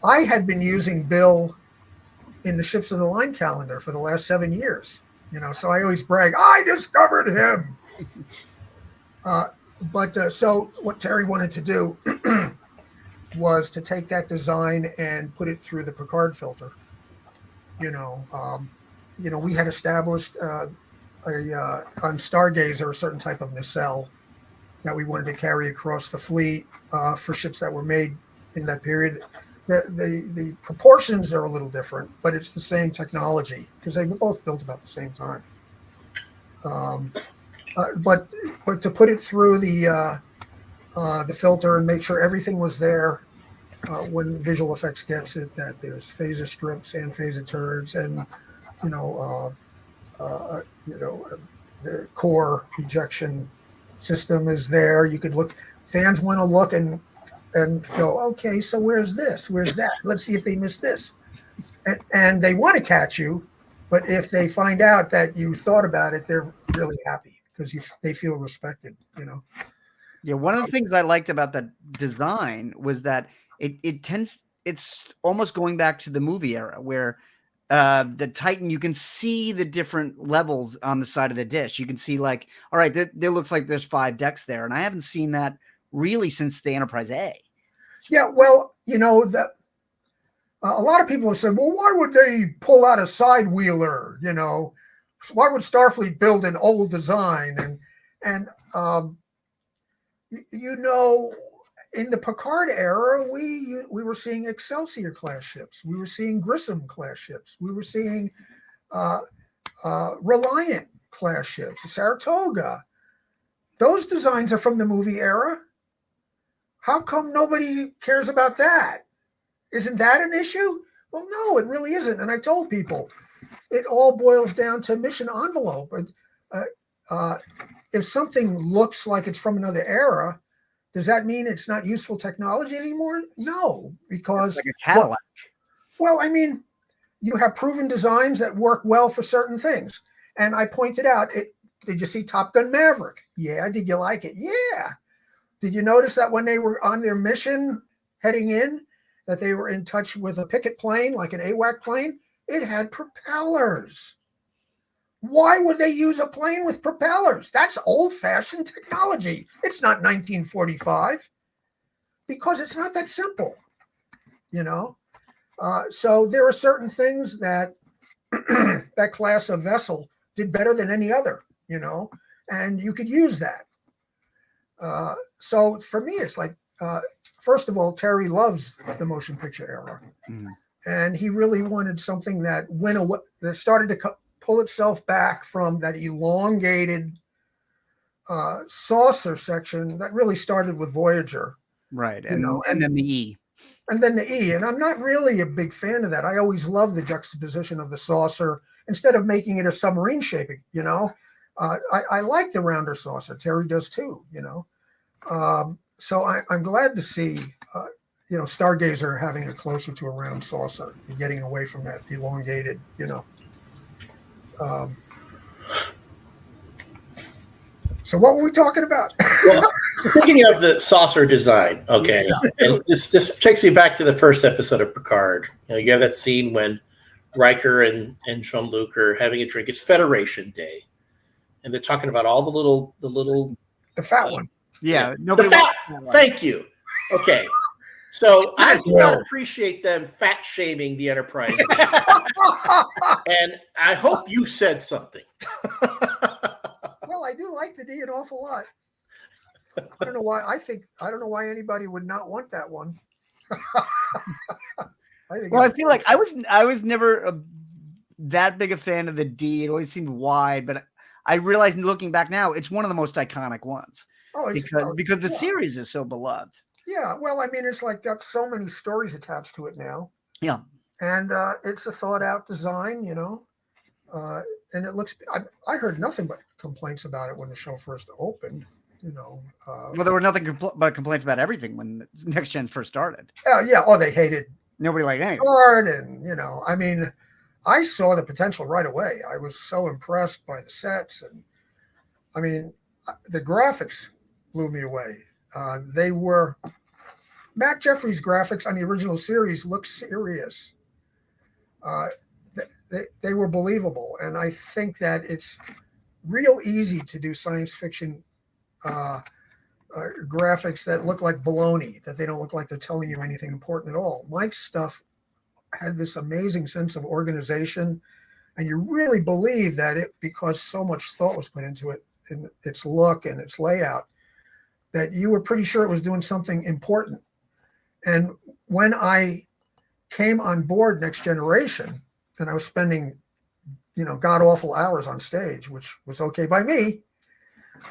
I had been using Bill in the Ships of the Line calendar for the last 7 years, you know, so I always brag, I discovered him. So what Terry wanted to do was to take that design and put it through the Picard filter. You know, we had established on Stargazer a certain type of nacelle that we wanted to carry across the fleet for ships that were made in that period. The proportions are a little different, but it's the same technology because they were both built about the same time. But to put it through the filter and make sure everything was there when visual effects gets it, that there's phaser strips and phaser turrets, and the core ejection system is there. You could look. Fans want to look and go, okay, so where's this? Where's that? Let's see if they missed this. And they want to catch you, but if they find out that you thought about it, they're really happy because they feel respected, you know. Yeah, one of the things I liked about the design was that it's almost going back to the movie era where the Titan, you can see the different levels on the side of the dish. You can see like, all right, there looks like there's 5 decks there. And I haven't seen that really since the Enterprise A. Yeah, well, you know, that a lot of people have said, well, why would they pull out a side wheeler? You know, why would Starfleet build an old design? And you know, in the Picard era, we were seeing Excelsior class ships. We were seeing Grissom class ships. We were seeing Reliant class ships, Saratoga. Those designs are from the movie era. How come nobody cares about that? Isn't that an issue? Well, no, it really isn't. And I told people, it all boils down to mission envelope. If something looks like it's from another era, Does that mean it's not useful technology anymore? No, because It's like a Cadillac. well, I mean, you have proven designs that work well for certain things. And I pointed out, did you see Top Gun Maverick? Yeah. Did you like it? Yeah. Did you notice that when they were on their mission heading in, that they were in touch with a picket plane, like an AWAC plane? It had propellers. Why would they use a plane with propellers? That's old-fashioned technology. It's not 1945 because it's not that simple, you know? So there are certain things that that class of vessel did better than any other, you know, and you could use that. So for me, it's like, first of all, Terry loves the motion picture era. And he really wanted something that went away, that started to pull itself back from that elongated saucer section that really started with Voyager. Right. You know, and then the E. And then the E. And I'm not really a big fan of that. I always love the juxtaposition of the saucer instead of making it a submarine shaping, you know. I like the rounder saucer. Terry does too, you know. So I'm glad to see, you know, Stargazer having it closer to a round saucer and getting away from that elongated, you know. So what were we talking about? Well, speaking of the saucer design, okay, and this takes me back to the first episode of Picard. You know, you have that scene when Riker and Jean-Luc are having a drink. It's Federation Day, and they're talking about all The fat one. Yeah. Thank you. Okay. So I do not appreciate them fat shaming the Enterprise. And I hope you said something. Well, I do like the D an awful lot. I don't know why. I don't know why anybody would not want that one. I feel like I was never that big a fan of the D. It always seemed wide, but I realized looking back now, it's one of the most iconic ones. Because the series is so beloved. Yeah, well, I mean, it's like got so many stories attached to it now. Yeah, and it's a thought out design, you know, and it looks. I heard nothing but complaints about it when the show first opened. You know, well, there were nothing but complaints about everything when Next Gen first started. Yeah. Oh, they hated. Nobody liked anything. And you know, I mean, I saw the potential right away. I was so impressed by the sets, and I mean, the graphics blew me away. They were Matt Jeffrey's graphics on the original series looked serious. They were believable, and I think that it's real easy to do science fiction graphics that look like baloney, that they don't look like they're telling you anything important at all. Mike's stuff had this amazing sense of organization, and you really believe that because so much thought was put into it, in its look and its layout, that you were pretty sure it was doing something important. And when I came on board Next Generation, and I was spending, you know, god awful hours on stage, which was okay by me,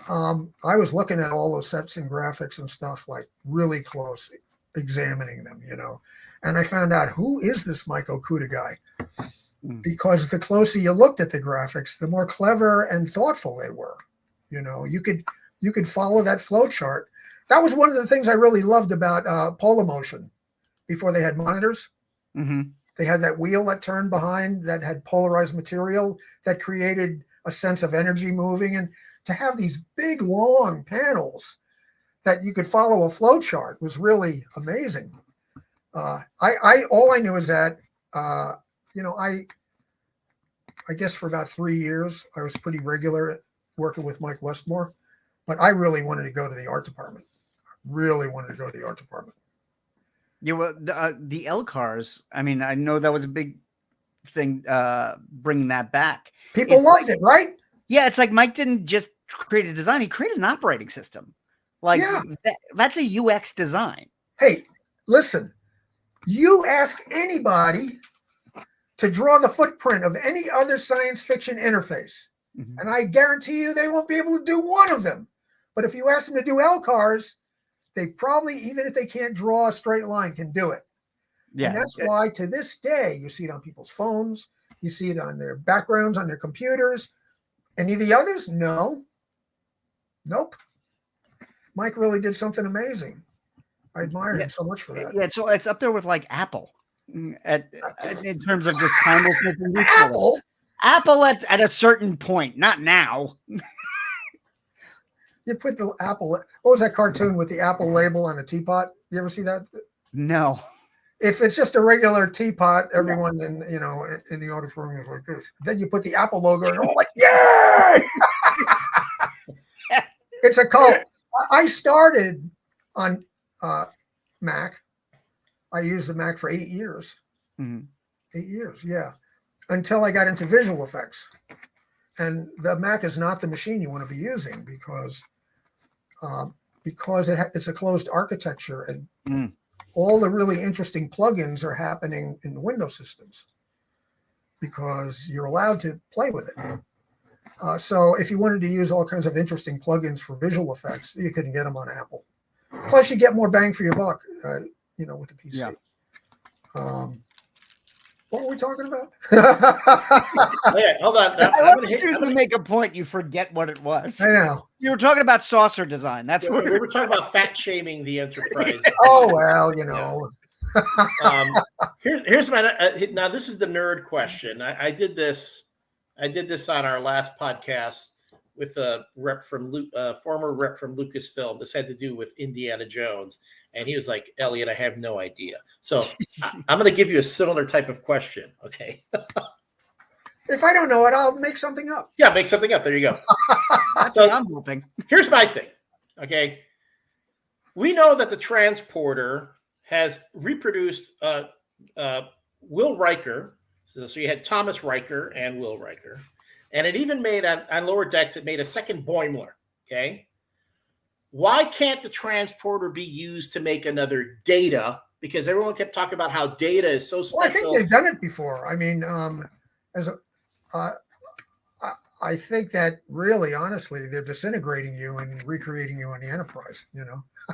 I was looking at all those sets and graphics and stuff like really close, examining them, you know. And I found out, who is this Mike Okuda guy? Because the closer you looked at the graphics, the more clever and thoughtful they were. You know, you could follow that flow chart. That was one of the things I really loved about Polamotion before they had monitors. Mm-hmm. They had that wheel that turned behind that had polarized material that created a sense of energy moving. And to have these big, long panels that you could follow a flow chart was really amazing. All I knew is that, you know, I guess for about 3 years, I was pretty regular at working with Mike Westmore, but I really wanted to go to the art department. Yeah, well, the L cars. I mean, I know that was a big thing, bringing that back. People loved it, right? Yeah, it's like Mike didn't just create a design; he created an operating system. Like, that's a UX design. Hey, listen, you ask anybody to draw the footprint of any other science fiction interface, and I guarantee you they won't be able to do one of them. But if you ask them to do L cars, they probably, even if they can't draw a straight line, can do it. Yeah. And that's why to this day, you see it on people's phones, you see it on their backgrounds, on their computers. Any of the others? No. Nope. Mike really did something amazing. I admire him so much for that. Yeah, so it's up there with like Apple in terms of just timelessness and Apple? Apple at a certain point, not now. You put the Apple. What was that cartoon with the Apple label on a teapot? You ever see that? No. If it's just a regular teapot, everyone in the auditorium is like this. Then you put the Apple logo, and all like, yay! It's a cult. I started on Mac. I used the Mac for 8 years. Mm-hmm. 8 years, yeah, until I got into visual effects. And the Mac is not the machine you want to be using because it's a closed architecture, and all the really interesting plugins are happening in the Windows systems because you're allowed to play with it. So if you wanted to use all kinds of interesting plugins for visual effects, you couldn't get them on Apple. Plus, you get more bang for your buck, with the PC. Yeah. What were we talking about? Okay, hold on. I'm going to make a point. You forget what it was. I know. You were talking about saucer design. That's what we were talking about fat shaming the Enterprise. Oh, well, Here's my now. This is the nerd question. I did this on our last podcast with a former rep from Lucasfilm. This had to do with Indiana Jones, and he was like, "Elliot, I have no idea." So I'm going to give you a similar type of question. Okay. If I don't know it, I'll make something up. Yeah, make something up. There you go. That's what I'm hoping. Here's my thing. Okay. We know that the transporter has reproduced Will Riker. So you had Thomas Riker and Will Riker. And it even made on lower decks, it made a second Boimler. Okay. Why can't the transporter be used to make another Data? Because everyone kept talking about how Data is so special. Well, I think they've done it before. I mean, I think that really, honestly, they're disintegrating you and recreating you on the Enterprise,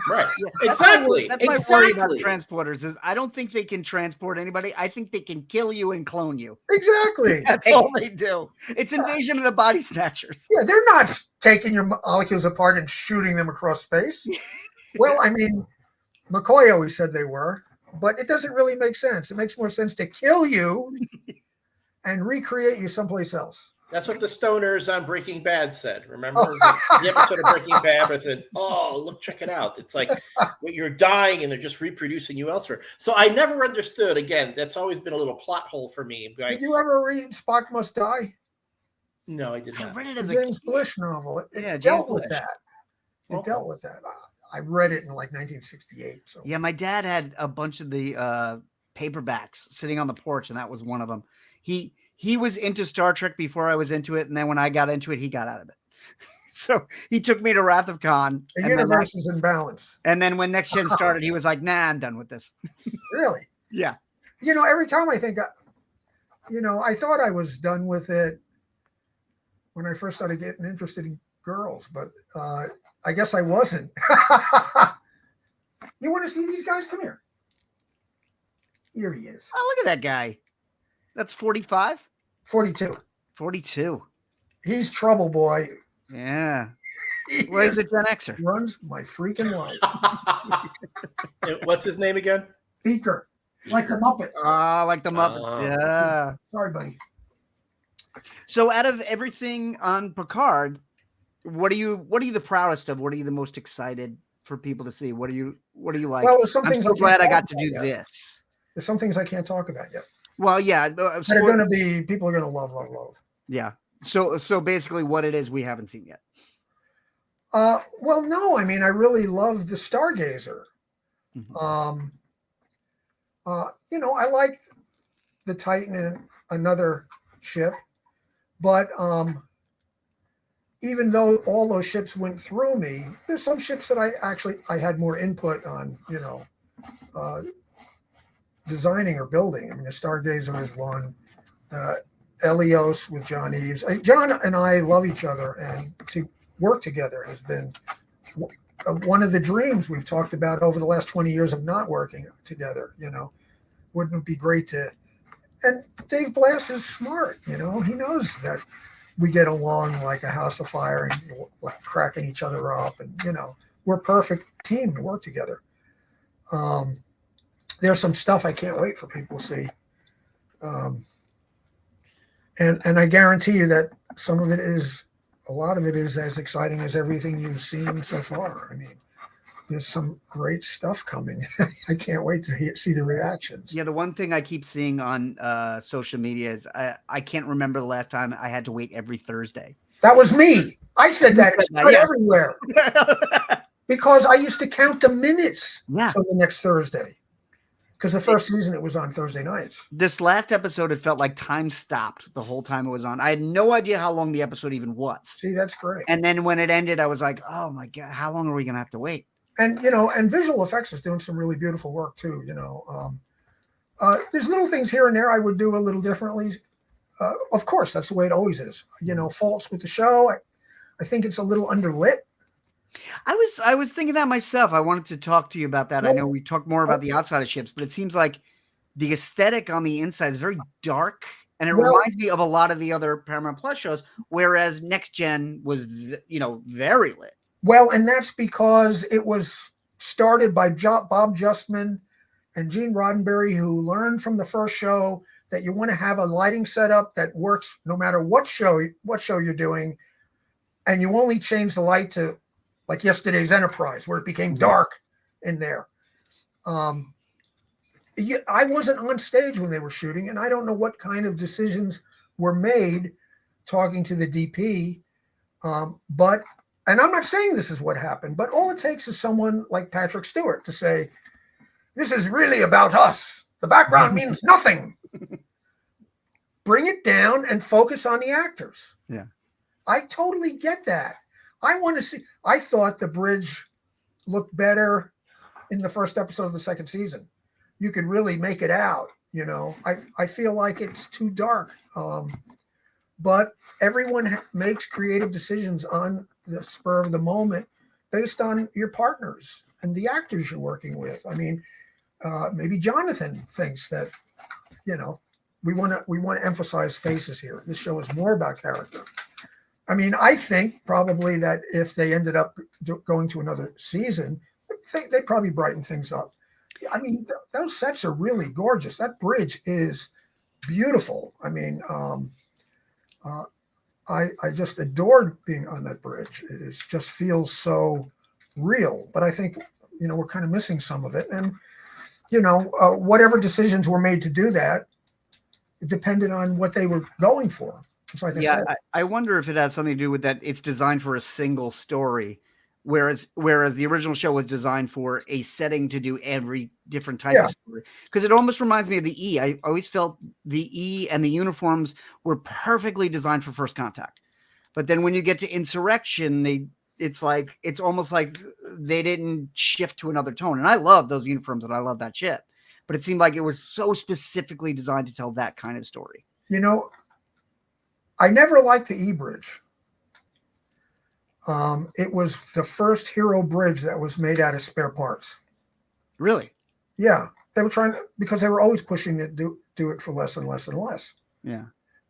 Right. Yeah, exactly. That's my worry about transporters is I don't think they can transport anybody. I think they can kill you and clone you. Exactly. That's all they do. It's Invasion of the Body Snatchers. Yeah, they're not taking your molecules apart and shooting them across space. Well, I mean, McCoy always said they were, but it doesn't really make sense. It makes more sense to kill you and recreate you someplace else. That's what the stoners on Breaking Bad said. Remember the episode of Breaking Bad where it said, "Oh, look, check it out. It's like you're dying and they're just reproducing you elsewhere." So I never understood. Again, that's always been a little plot hole for me. Did you ever read Spock Must Die? No, I did not. I read it as a James Blish novel. It dealt with that. It dealt with that. I read it in like 1968. So yeah, my dad had a bunch of the paperbacks sitting on the porch, and that was one of them. He was into Star Trek before I was into it, and then when I got into it, he got out of it. So he took me to Wrath of Khan. The universe is in balance. And then when Next Gen started, he was like, "Nah, I'm done with this." Really? Yeah. Every time I think, I thought I was done with it when I first started getting interested in girls, but I guess I wasn't. You want to see these guys? Come here. Here he is. Oh, look at that guy. That's 45? 42. 42. He's trouble boy. Yeah. Well, he's a Gen Xer. Runs my freaking life. What's his name again? Beaker. Like the Muppet. Like the Muppet. Yeah. Sorry, buddy. So out of everything on Picard, what are you the proudest of? What are you the most excited for people to see? What do you like? Well, there's some I'm things so glad I got to do this. There's some things I can't talk about yet. Well, yeah. They're going to be, people are going to love. Yeah. So basically what it is we haven't seen yet. Well, no, I mean, I really love the Stargazer. Mm-hmm. I liked the Titan and another ship, but even though all those ships went through me, there's some ships that I had more input on, designing or building. I mean, the Stargazer is one. Elios with John Eves. John and I love each other, and to work together has been one of the dreams we've talked about over the last 20 years of not working together. Wouldn't it be great to? And Dave Blass is smart. He knows that we get along like a house of fire and cracking each other up, and we're a perfect team to work together. There's some stuff I can't wait for people to see. And I guarantee you that a lot of it is as exciting as everything you've seen so far. I mean, there's some great stuff coming. I can't wait to see the reactions. Yeah, the one thing I keep seeing on social media is I can't remember the last time I had to wait every Thursday. That was me. I said that. It's not everywhere. Because I used to count the minutes till the next Thursday. Because the first season, it was on Thursday nights. This last episode, it felt like time stopped the whole time it was on. I had no idea how long the episode even was. See, that's great. And then when it ended, I was like, oh my God, how long are we going to have to wait? And, and visual effects is doing some really beautiful work too, There's little things here and there I would do a little differently. Of course, that's the way it always is. Faults with the show. I think it's a little underlit. I was thinking that myself. I wanted to talk to you about that. I know we talked more about the outside of ships, but it seems like the aesthetic on the inside is very dark, and it reminds me of a lot of the other Paramount Plus shows, whereas Next Gen was, very lit. Well, and that's because it was started by Bob Justman and Gene Roddenberry, who learned from the first show that you want to have a lighting setup that works no matter what show you're doing, and you only change the light to like yesterday's Enterprise, where it became dark in there. I wasn't on stage when they were shooting, and I don't know what kind of decisions were made talking to the DP. And I'm not saying this is what happened, but all it takes is someone like Patrick Stewart to say, this is really about us. The background means nothing. Bring it down and focus on the actors. Yeah. I totally get that. I thought the bridge looked better in the first episode of the second season. You could really make it out, I feel like it's too dark. But everyone makes creative decisions on the spur of the moment based on your partners and the actors you're working with. I mean, maybe Jonathan thinks that, we want to emphasize faces here. This show is more about character. I mean, I think probably that if they ended up going to another season, they'd probably brighten things up. I mean, those sets are really gorgeous. That bridge is beautiful. I mean, I just adored being on that bridge. It just feels so real. But I think, we're kind of missing some of it. And, whatever decisions were made to do that, it depended on what they were going for. Like I wonder if it has something to do with that. It's designed for a single story, whereas the original show was designed for a setting to do every different type of story. Because it almost reminds me of the E. I always felt the E and the uniforms were perfectly designed for First Contact, but then when you get to Insurrection, it's almost like they didn't shift to another tone. And I love those uniforms and I love that shit, but it seemed like it was so specifically designed to tell that kind of story. I never liked the E-Bridge. It was the first hero bridge that was made out of spare parts. Really? Yeah. They were because they were always pushing to do it for less and less and less. Yeah.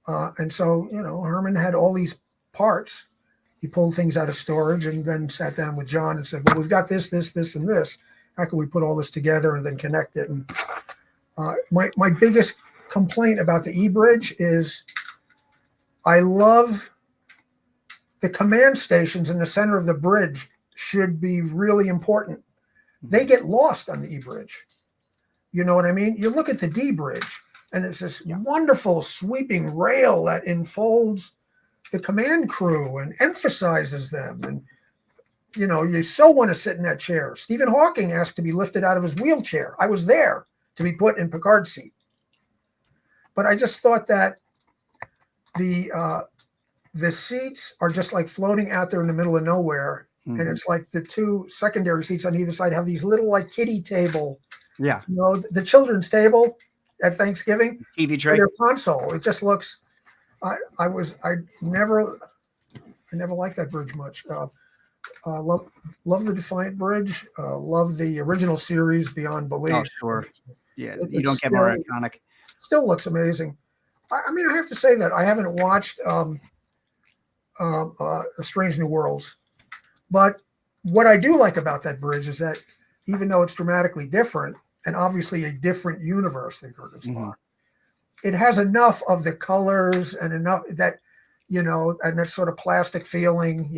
And so, Herman had all these parts. He pulled things out of storage and then sat down with John and said, well, we've got this, and this. How can we put all this together and then connect it? And my biggest complaint about the E-Bridge is I love the command stations in the center of the bridge should be really important. They get lost on the E-Bridge. You know what I mean? You look at the D-Bridge and it's this wonderful sweeping rail that enfolds the command crew and emphasizes them. And, you so want to sit in that chair. Stephen Hawking asked to be lifted out of his wheelchair. I was there to be put in Picard's seat. But I just thought that the seats are just like floating out there in the middle of nowhere. Mm-hmm. And it's like the two secondary seats on either side have these little like kiddie table. Yeah. The children's table at Thanksgiving. TV tray. Their console. It just looks, I never liked that bridge much. Love the Defiant Bridge. Love the original series Beyond Belief. Oh, sure. Yeah. You don't get more iconic. Still looks amazing. I mean, I have to say that I haven't watched Strange New Worlds, but what I do like about that bridge is that even though it's dramatically different and obviously a different universe than Kurgan's Law, it has enough of the colors and enough that, and that sort of plastic feeling,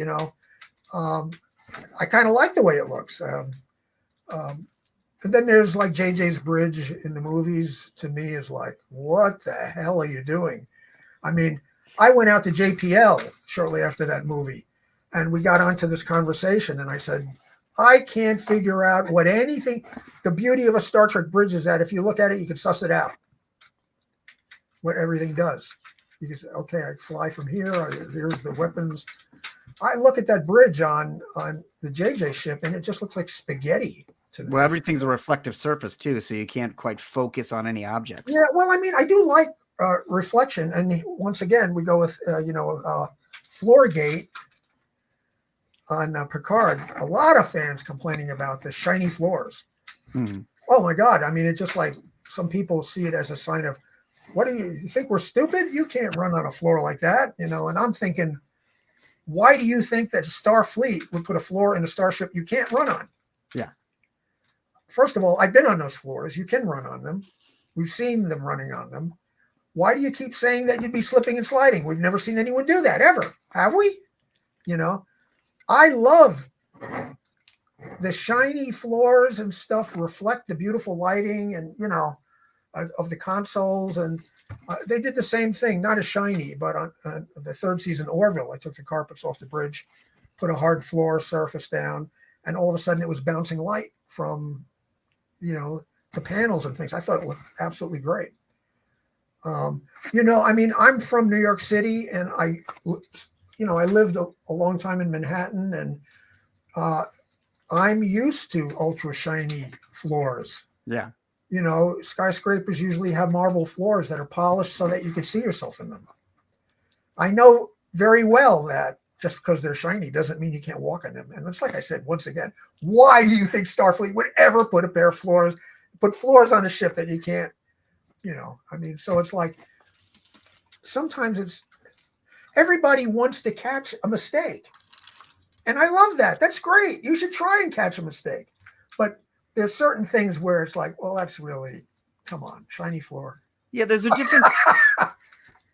I kind of like the way it looks. And then there's like JJ's bridge in the movies, to me, is like, what the hell are you doing? I mean, I went out to JPL shortly after that movie, and we got onto this conversation, and I said, I can't figure out the beauty of a Star Trek bridge is that if you look at it, you can suss it out, what everything does. You can say, okay, I fly from here, here's the weapons. I look at that bridge on the JJ ship, and it just looks like spaghetti to me. Well, everything's a reflective surface too, so you can't quite focus on any objects. Yeah, well, I mean, I do like reflection, and once again, we go with floor gate on Picard. A lot of fans complaining about the shiny floors. Oh my God! I mean, it's just like some people see it as a sign of, what do you think, we're stupid? You can't run on a floor like that, And I'm thinking, why do you think that Starfleet would put a floor in a starship you can't run on? Yeah. First of all, I've been on those floors. You can run on them. We've seen them running on them. Why do you keep saying that you'd be slipping and sliding? We've never seen anyone do that ever. Have we? I love the shiny floors and stuff reflect the beautiful lighting and, of the consoles. And they did the same thing, not as shiny, but on the third season Orville, I took the carpets off the bridge, put a hard floor surface down, and all of a sudden it was bouncing light from, the panels and things. I thought it looked absolutely great. I mean, I'm from New York City, and I lived a long time in Manhattan, and I'm used to ultra shiny floors. Yeah. Skyscrapers usually have marble floors that are polished so that you can see yourself in them. I know very well that just because they're shiny doesn't mean you can't walk on them. And it's like I said, once again, why do you think Starfleet would ever put floors on a ship that you can't, I mean, so it's like, sometimes everybody wants to catch a mistake. And I love that. That's great. You should try and catch a mistake. But there's certain things where it's like, well, that's really, come on, shiny floor. Yeah, there's a difference.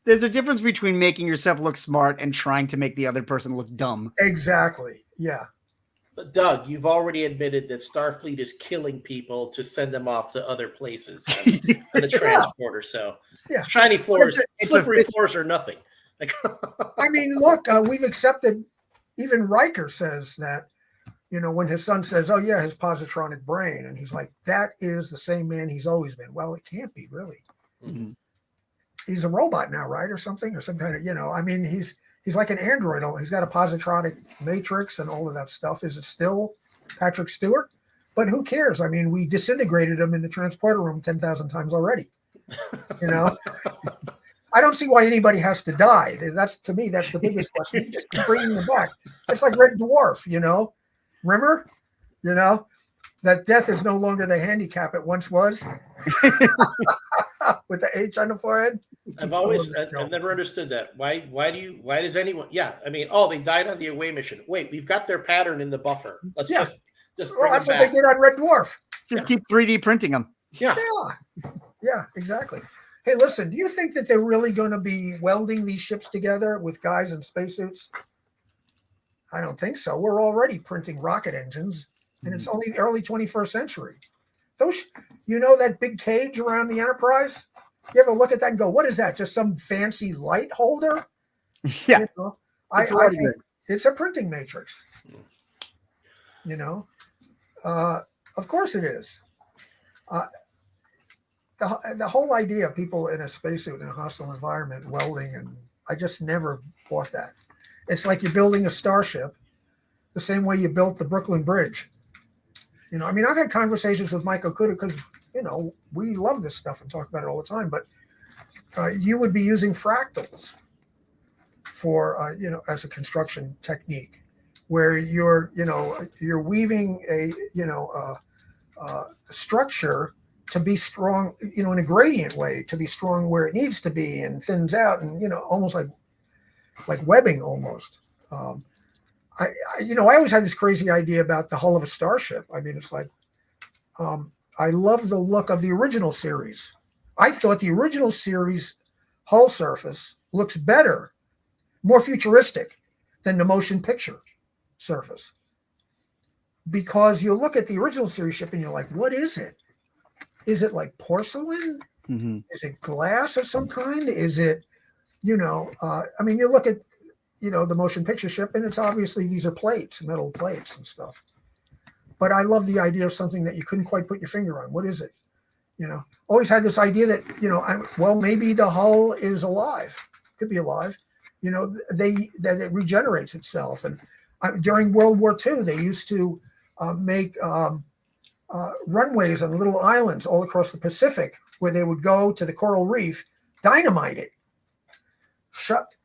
There's a difference between making yourself look smart and trying to make the other person look dumb. Exactly. Yeah. But Doug, you've already admitted that Starfleet is killing people to send them off to other places on the transporter. So shiny floors, slippery floors are nothing. I mean, look, we've accepted, even Riker says that, when his son says, oh yeah, his positronic brain. And he's like, that is the same man he's always been. Well, it can't be really. Mm-hmm. He's a robot now, right? Or something, or some kind of, I mean, he's like an android. He's got a positronic matrix and all of that stuff. Is it still Patrick Stewart? But who cares? I mean, we disintegrated him in the transporter room 10,000 times already. I don't see why anybody has to die. To me, that's the biggest question. You just keep bringing them back. It's like Red Dwarf, Remember? That death is no longer the handicap it once was. With the H on the forehead. I've never understood that. Why does anyone? Yeah, I mean, they died on the away mission. Wait, we've got their pattern in the buffer. Let's just bring that's them what back. they did on Red Dwarf. Just keep 3D printing them. Yeah, exactly. Hey, listen, do you think that they're really going to be welding these ships together with guys in spacesuits? I don't think so. We're already printing rocket engines, and it's only the early 21st century. Those, that big cage around the Enterprise? You ever look at that and go, what is that? Just some fancy light holder? Yeah. I think it's a printing matrix. Of course it is. The whole idea of people in a spacesuit in a hostile environment welding, and I just never bought that. It's like you're building a starship the same way you built the Brooklyn Bridge. I mean, I've had conversations with Mike Okuda because, we love this stuff and talk about it all the time, but you would be using fractals for, as a construction technique where you're weaving a structure to be strong, in a gradient way, to be strong where it needs to be and thins out and, almost like webbing almost. I always had this crazy idea about the hull of a starship. I mean, it's like, I love the look of the original series. I thought the original series hull surface looks better, more futuristic than the motion picture surface. Because you look at the original series ship and you're like, what is it? Is it like porcelain? Mm-hmm. Is it glass of some kind? Is it, you look at, the motion picture ship and it's obviously these are plates, metal plates and stuff. But I love the idea of something that you couldn't quite put your finger on. What is it? Always had this idea that, maybe the hull is alive. Could be alive. That it regenerates itself. And during World War II, they used to make runways on little islands all across the Pacific where they would go to the coral reef, dynamite it,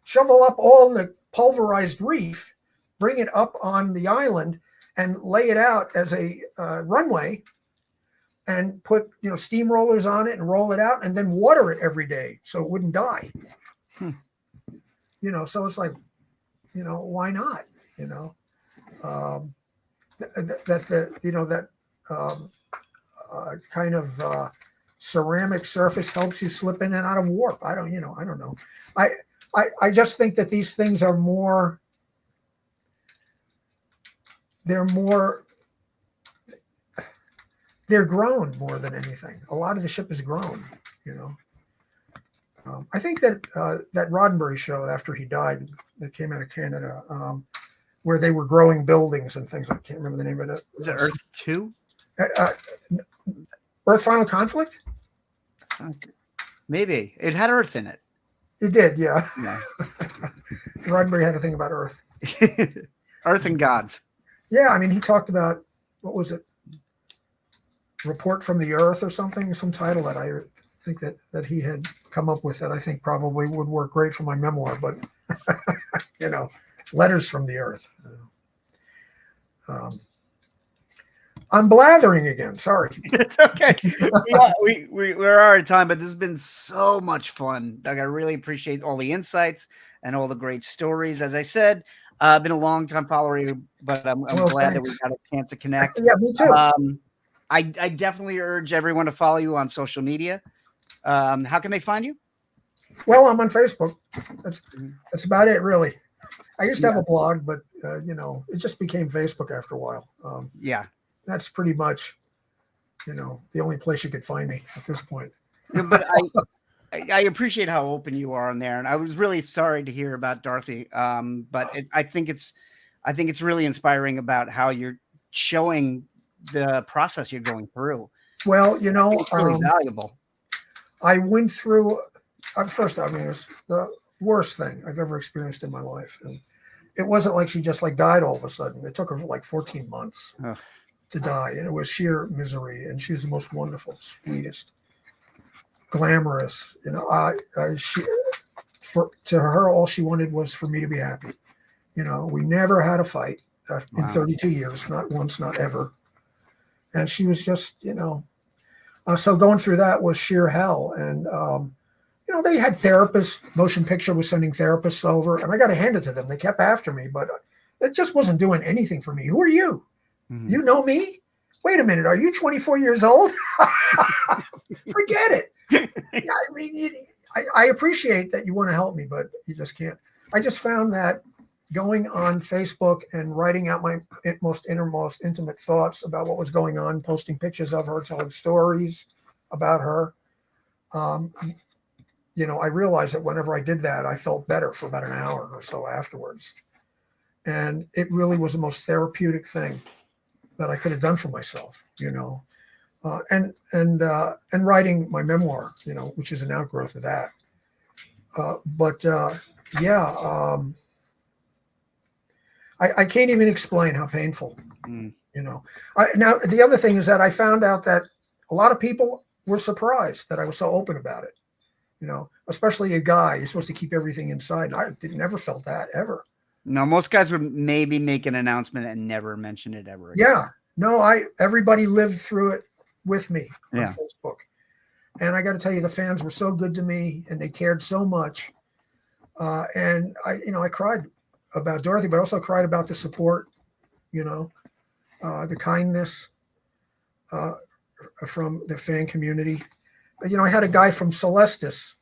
shovel up all the pulverized reef, bring it up on the island, and lay it out as a runway, and put steamrollers on it and roll it out, and then water it every day so it wouldn't die. So it's like, why not? Kind of ceramic surface helps you slip in and out of warp. I don't know. I just think that these things are more. They're grown more than anything. A lot of the ship is grown, I think that that Roddenberry show after he died, that came out of Canada, where they were growing buildings and things. I can't remember the name of it. Was it Earth 2? Earth Final Conflict? Maybe. It had Earth in it. It did, yeah. Yeah. Roddenberry had a thing about Earth. Earth and gods. Yeah, I mean, he talked about, what was it? Report from the Earth or something, some title that I think that he had come up with that I think probably would work great for my memoir, but letters from the Earth. I'm blathering again. Sorry. It's okay. We're out of time, but this has been so much fun, Doug. I really appreciate all the insights and all the great stories. As I said, I've been a long time follower, but I'm glad that we got a chance to connect. Yeah, me too. I definitely urge everyone to follow you on social media. How can they find you? Well, I'm on Facebook. That's about it, really. I used to have a blog, but it just became Facebook after a while. That's pretty much, the only place you could find me at this point. Yeah, but I appreciate how open you are on there, and I was really sorry to hear about Dorothy. But I think it's really inspiring about how you're showing the process you're going through. Well, it's really valuable. I went through it was the worst thing I've ever experienced in my life, and it wasn't like she just died all of a sudden. It took her 14 months to die, and it was sheer misery. And she was the most wonderful, sweetest, glamorous. To her, all she wanted was for me to be happy. We never had a fight in 32 years, not once, not ever. And she was just, so going through that was sheer hell. And, they had therapists. Motion Picture was sending therapists over, and I got to hand it to them. They kept after me, but it just wasn't doing anything for me. Who are you? Mm-hmm. You know me? Wait a minute. Are you 24 years old? Forget it. I mean, I appreciate that you want to help me, but you just can't. I just found that going on Facebook and writing out my most intimate thoughts about what was going on, posting pictures of her, telling stories about her. I realized that whenever I did that, I felt better for about an hour or so afterwards. And it really was the most therapeutic thing that I could have done for myself, and writing my memoir, which is an outgrowth of that. I can't even explain how painful, Now, the other thing is that I found out that a lot of people were surprised that I was so open about it, especially a guy. You're supposed to keep everything inside. And I never felt that ever. No, most guys would maybe make an announcement and never mention it ever again. Yeah. No, everybody lived through it with me on Facebook. And I got to tell you, the fans were so good to me and they cared so much. And I cried about Dorothy, but I also cried about the support, the kindness from the fan community. I had a guy from Celestis,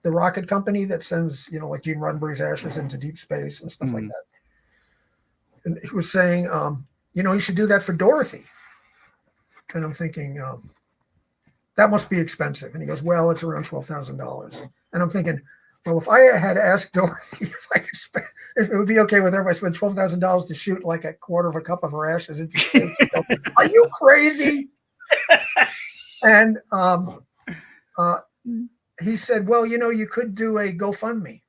the rocket company that sends, like Gene Roddenberry's ashes into deep space and stuff like that. And he was saying, you should do that for Dorothy. And I'm thinking, that must be expensive. And he goes, well, it's around $12,000. And I'm thinking, well, if I had asked Dorothy if it would be okay with her if I spent $12,000 to shoot like a quarter of a cup of her ashes into space, are you crazy? And he said, well, you could do a GoFundMe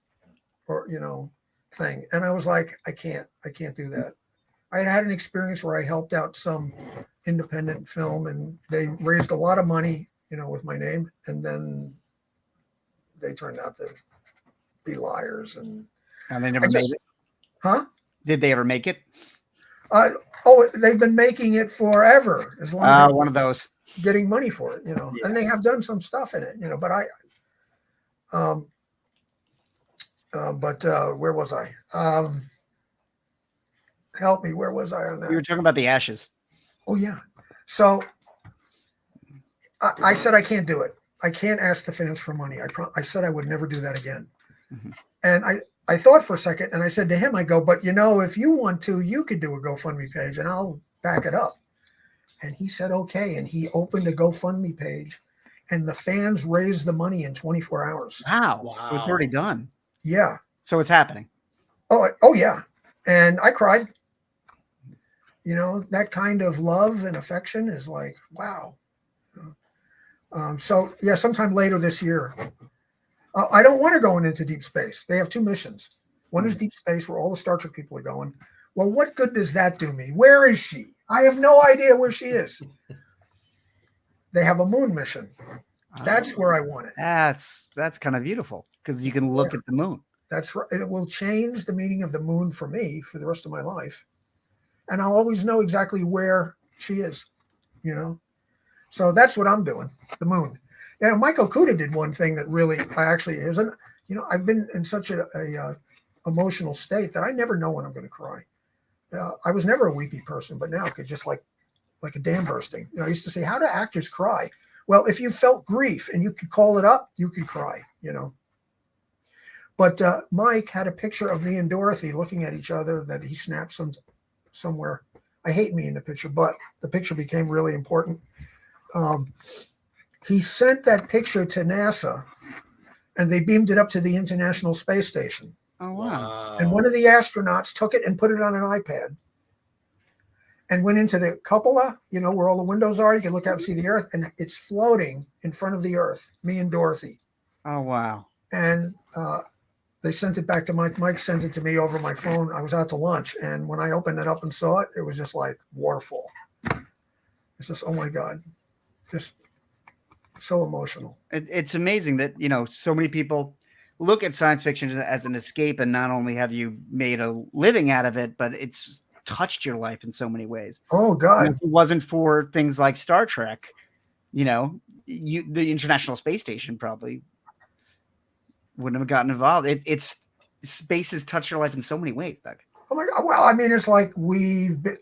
or, thing. And I was like, I can't do that. I had an experience where I helped out some independent film and they raised a lot of money, with my name. And then they turned out to be liars. And they never made it. Huh? Did they ever make it? They've been making it forever. As long as one of those getting money for it, Yeah. and they have done some stuff in it, but where was I? Help me. Where was I on that? You were talking about the ashes. Oh yeah. So I said, I can't do it. I can't ask the fans for money. I said I would never do that again. Mm-hmm. And I thought for a second and I said to him, I go, but if you want to, you could do a GoFundMe page and I'll back it up. And he said, okay. And he opened a GoFundMe page and the fans raised the money in 24 hours. Wow. So it's already done. Yeah. So it's happening. Oh yeah. And I cried. That kind of love and affection is like, wow. So yeah, sometime later this year, I don't want to go into deep space. They have two missions. One is deep space where all the Star Trek people are going. Well, what good does that do me? Where is she? I have no idea where she is. They have a moon mission. That's where I want it. That's kind of beautiful because you can look at the moon. That's right. It will change the meaning of the moon for me for the rest of my life. And I'll always know exactly where she is, So that's what I'm doing, the moon. Michael Kuda did one thing that really, I've been in such a emotional state that I never know when I'm going to cry. I was never a weepy person, but now I could just like a dam bursting. I used to say, how do actors cry? Well, if you felt grief and you could call it up, you could cry, But Mike had a picture of me and Dorothy looking at each other that he snapped somewhere. I hate me in the picture, but the picture became really important. He sent that picture to NASA and they beamed it up to the International Space Station. Oh, wow. And one of the astronauts took it and put it on an iPad and went into the cupola, where all the windows are. You can look out and see the Earth and it's floating in front of the Earth, me and Dorothy. Oh, wow. And they sent it back to Mike. Mike sent it to me over my phone. I was out to lunch. And when I opened it up and saw it, it was just like waterfall. It's just, oh my God, just so emotional. It's amazing that, so many people look at science fiction as an escape. And not only have you made a living out of it, but it's touched your life in so many ways. Oh God. If it wasn't for things like Star Trek, the International Space Station probably wouldn't have gotten involved. It's space has touched your life in so many ways, Doug. Oh my God. Well, it's like we've been,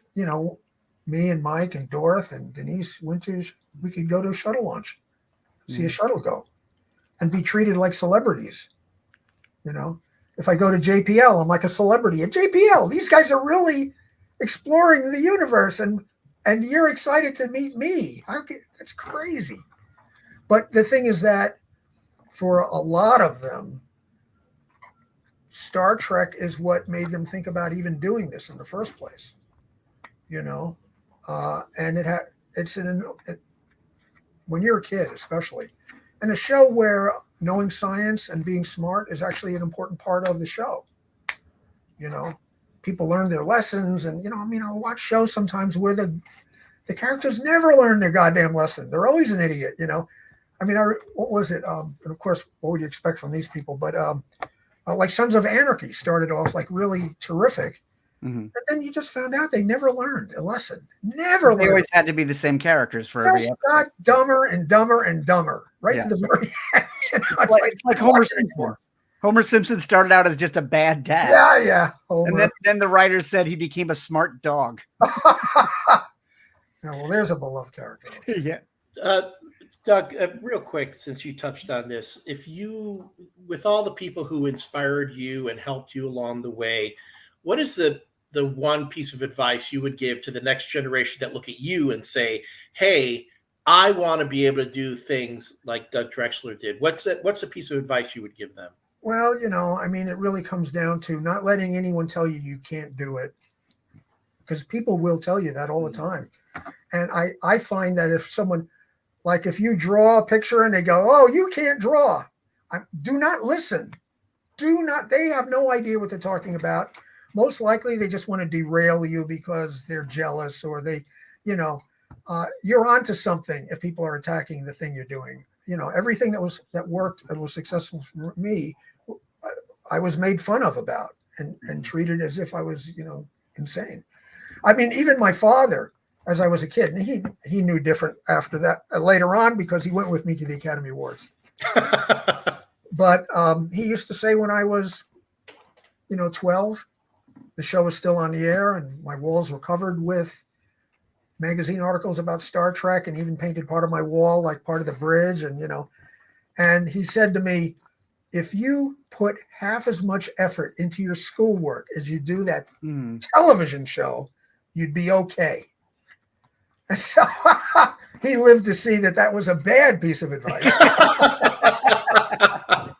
me and Mike and Dorothy and Denise Winters, we could go to a shuttle launch, see a shuttle go and be treated like celebrities. If I go to JPL, I'm like a celebrity at JPL. These guys are really exploring the universe and you're excited to meet me. That's crazy. But the thing is that for a lot of them, Star Trek is what made them think about even doing this in the first place, and when you're a kid, especially, and a show where knowing science and being smart is actually an important part of the show. People learn their lessons, and I'll watch shows sometimes where the characters never learn their goddamn lesson. They're always an idiot, what was it? And of course, what would you expect from these people? But like Sons of Anarchy started off like really terrific. Mm-hmm. And then you just found out they never learned a lesson. Never learned. They always had to be the same characters for every episode. Got dumber and dumber and dumber, right to the very end. It's like Homer Simpson. Homer Simpson started out as just a bad dad. Yeah. And then the writers said he became a smart dog. Well, there's a beloved character. Yeah. Doug, real quick, since you touched on this, with all the people who inspired you and helped you along the way, what is the one piece of advice you would give to the next generation that look at you and say, hey, I want to be able to do things like Doug Drexler did? What's a piece of advice you would give them? Well, it really comes down to not letting anyone tell you can't do it, because people will tell you that all the time. And I find that if someone, like if you draw a picture and they go, oh, you can't draw, do not listen. They have no idea what they're talking about. Most likely they just want to derail you because they're jealous, or they, you're onto something if people are attacking the thing you're doing. Everything that worked and was successful for me, I was made fun of about and treated as if I was, insane. I mean, even my father, as I was a kid, and he knew different after that later on, because he went with me to the Academy Awards. But he used to say when I was, 12, the show was still on the air and my walls were covered with magazine articles about Star Trek, and even painted part of my wall, like part of the bridge. And he said to me, if you put half as much effort into your schoolwork as you do that television show, you'd be okay. And so he lived to see that was a bad piece of advice.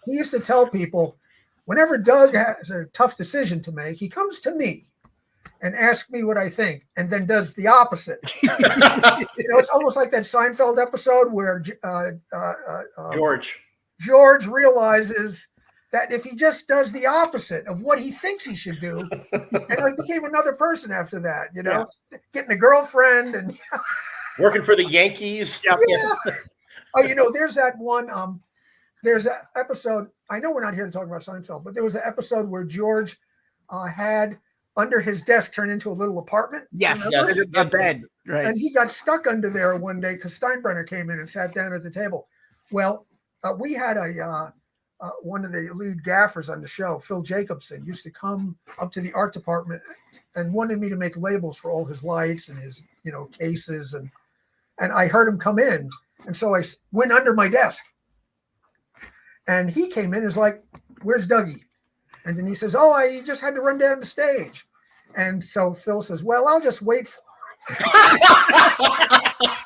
He used to tell people, whenever Doug has a tough decision to make, he comes to me and asks me what I think, and then does the opposite. It's almost like that Seinfeld episode where George realizes that if he just does the opposite of what he thinks he should do, and became another person after that, getting a girlfriend and working for the Yankees. Yeah. Oh, there's that one. There's an episode. I know we're not here to talk about Seinfeld, but there was an episode where George had under his desk turned into a little apartment. Yes. A bed. Right. And he got stuck under there one day because Steinbrenner came in and sat down at the table. Well, we had one of the lead gaffers on the show, Phil Jacobson, used to come up to the art department and wanted me to make labels for all his lights and his, cases. And I heard him come in. And so I went under my desk. And he came in and was like, where's Dougie? And then he says, he just had to run down the stage. And so Phil says, well, I'll just wait for him.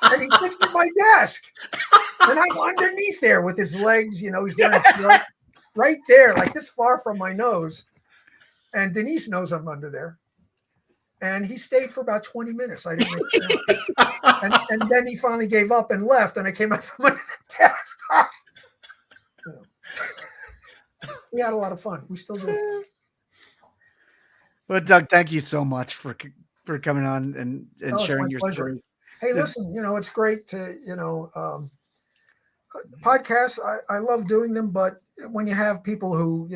And he sits at my desk. And I'm underneath there with his legs, he's wearing right there, like this far from my nose. And Denise knows I'm under there. And he stayed for about 20 minutes. I didn't make sense. And then he finally gave up and left. And I came out from under the desk. We had a lot of fun. We still do. Well, Doug, thank you so much for coming on and sharing your stories. Hey, listen, it's great to, podcasts. I love doing them, but when you have people who,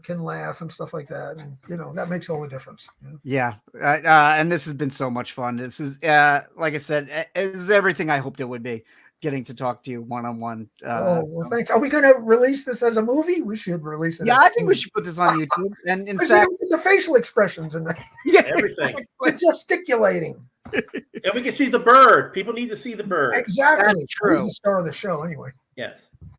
can laugh and stuff like that, and, that makes all the difference. Yeah. And this has been so much fun. This was, like I said, it is everything I hoped it would be, getting to talk to you one-on-one. Well, thanks. Are we going to release this as a movie? We should release it. Yeah, I think we should put this on YouTube. And in fact, the facial expressions and everything. The gesticulating. And we can see the bird. People need to see the bird. Exactly. That's true. He's the star of the show anyway. Yes.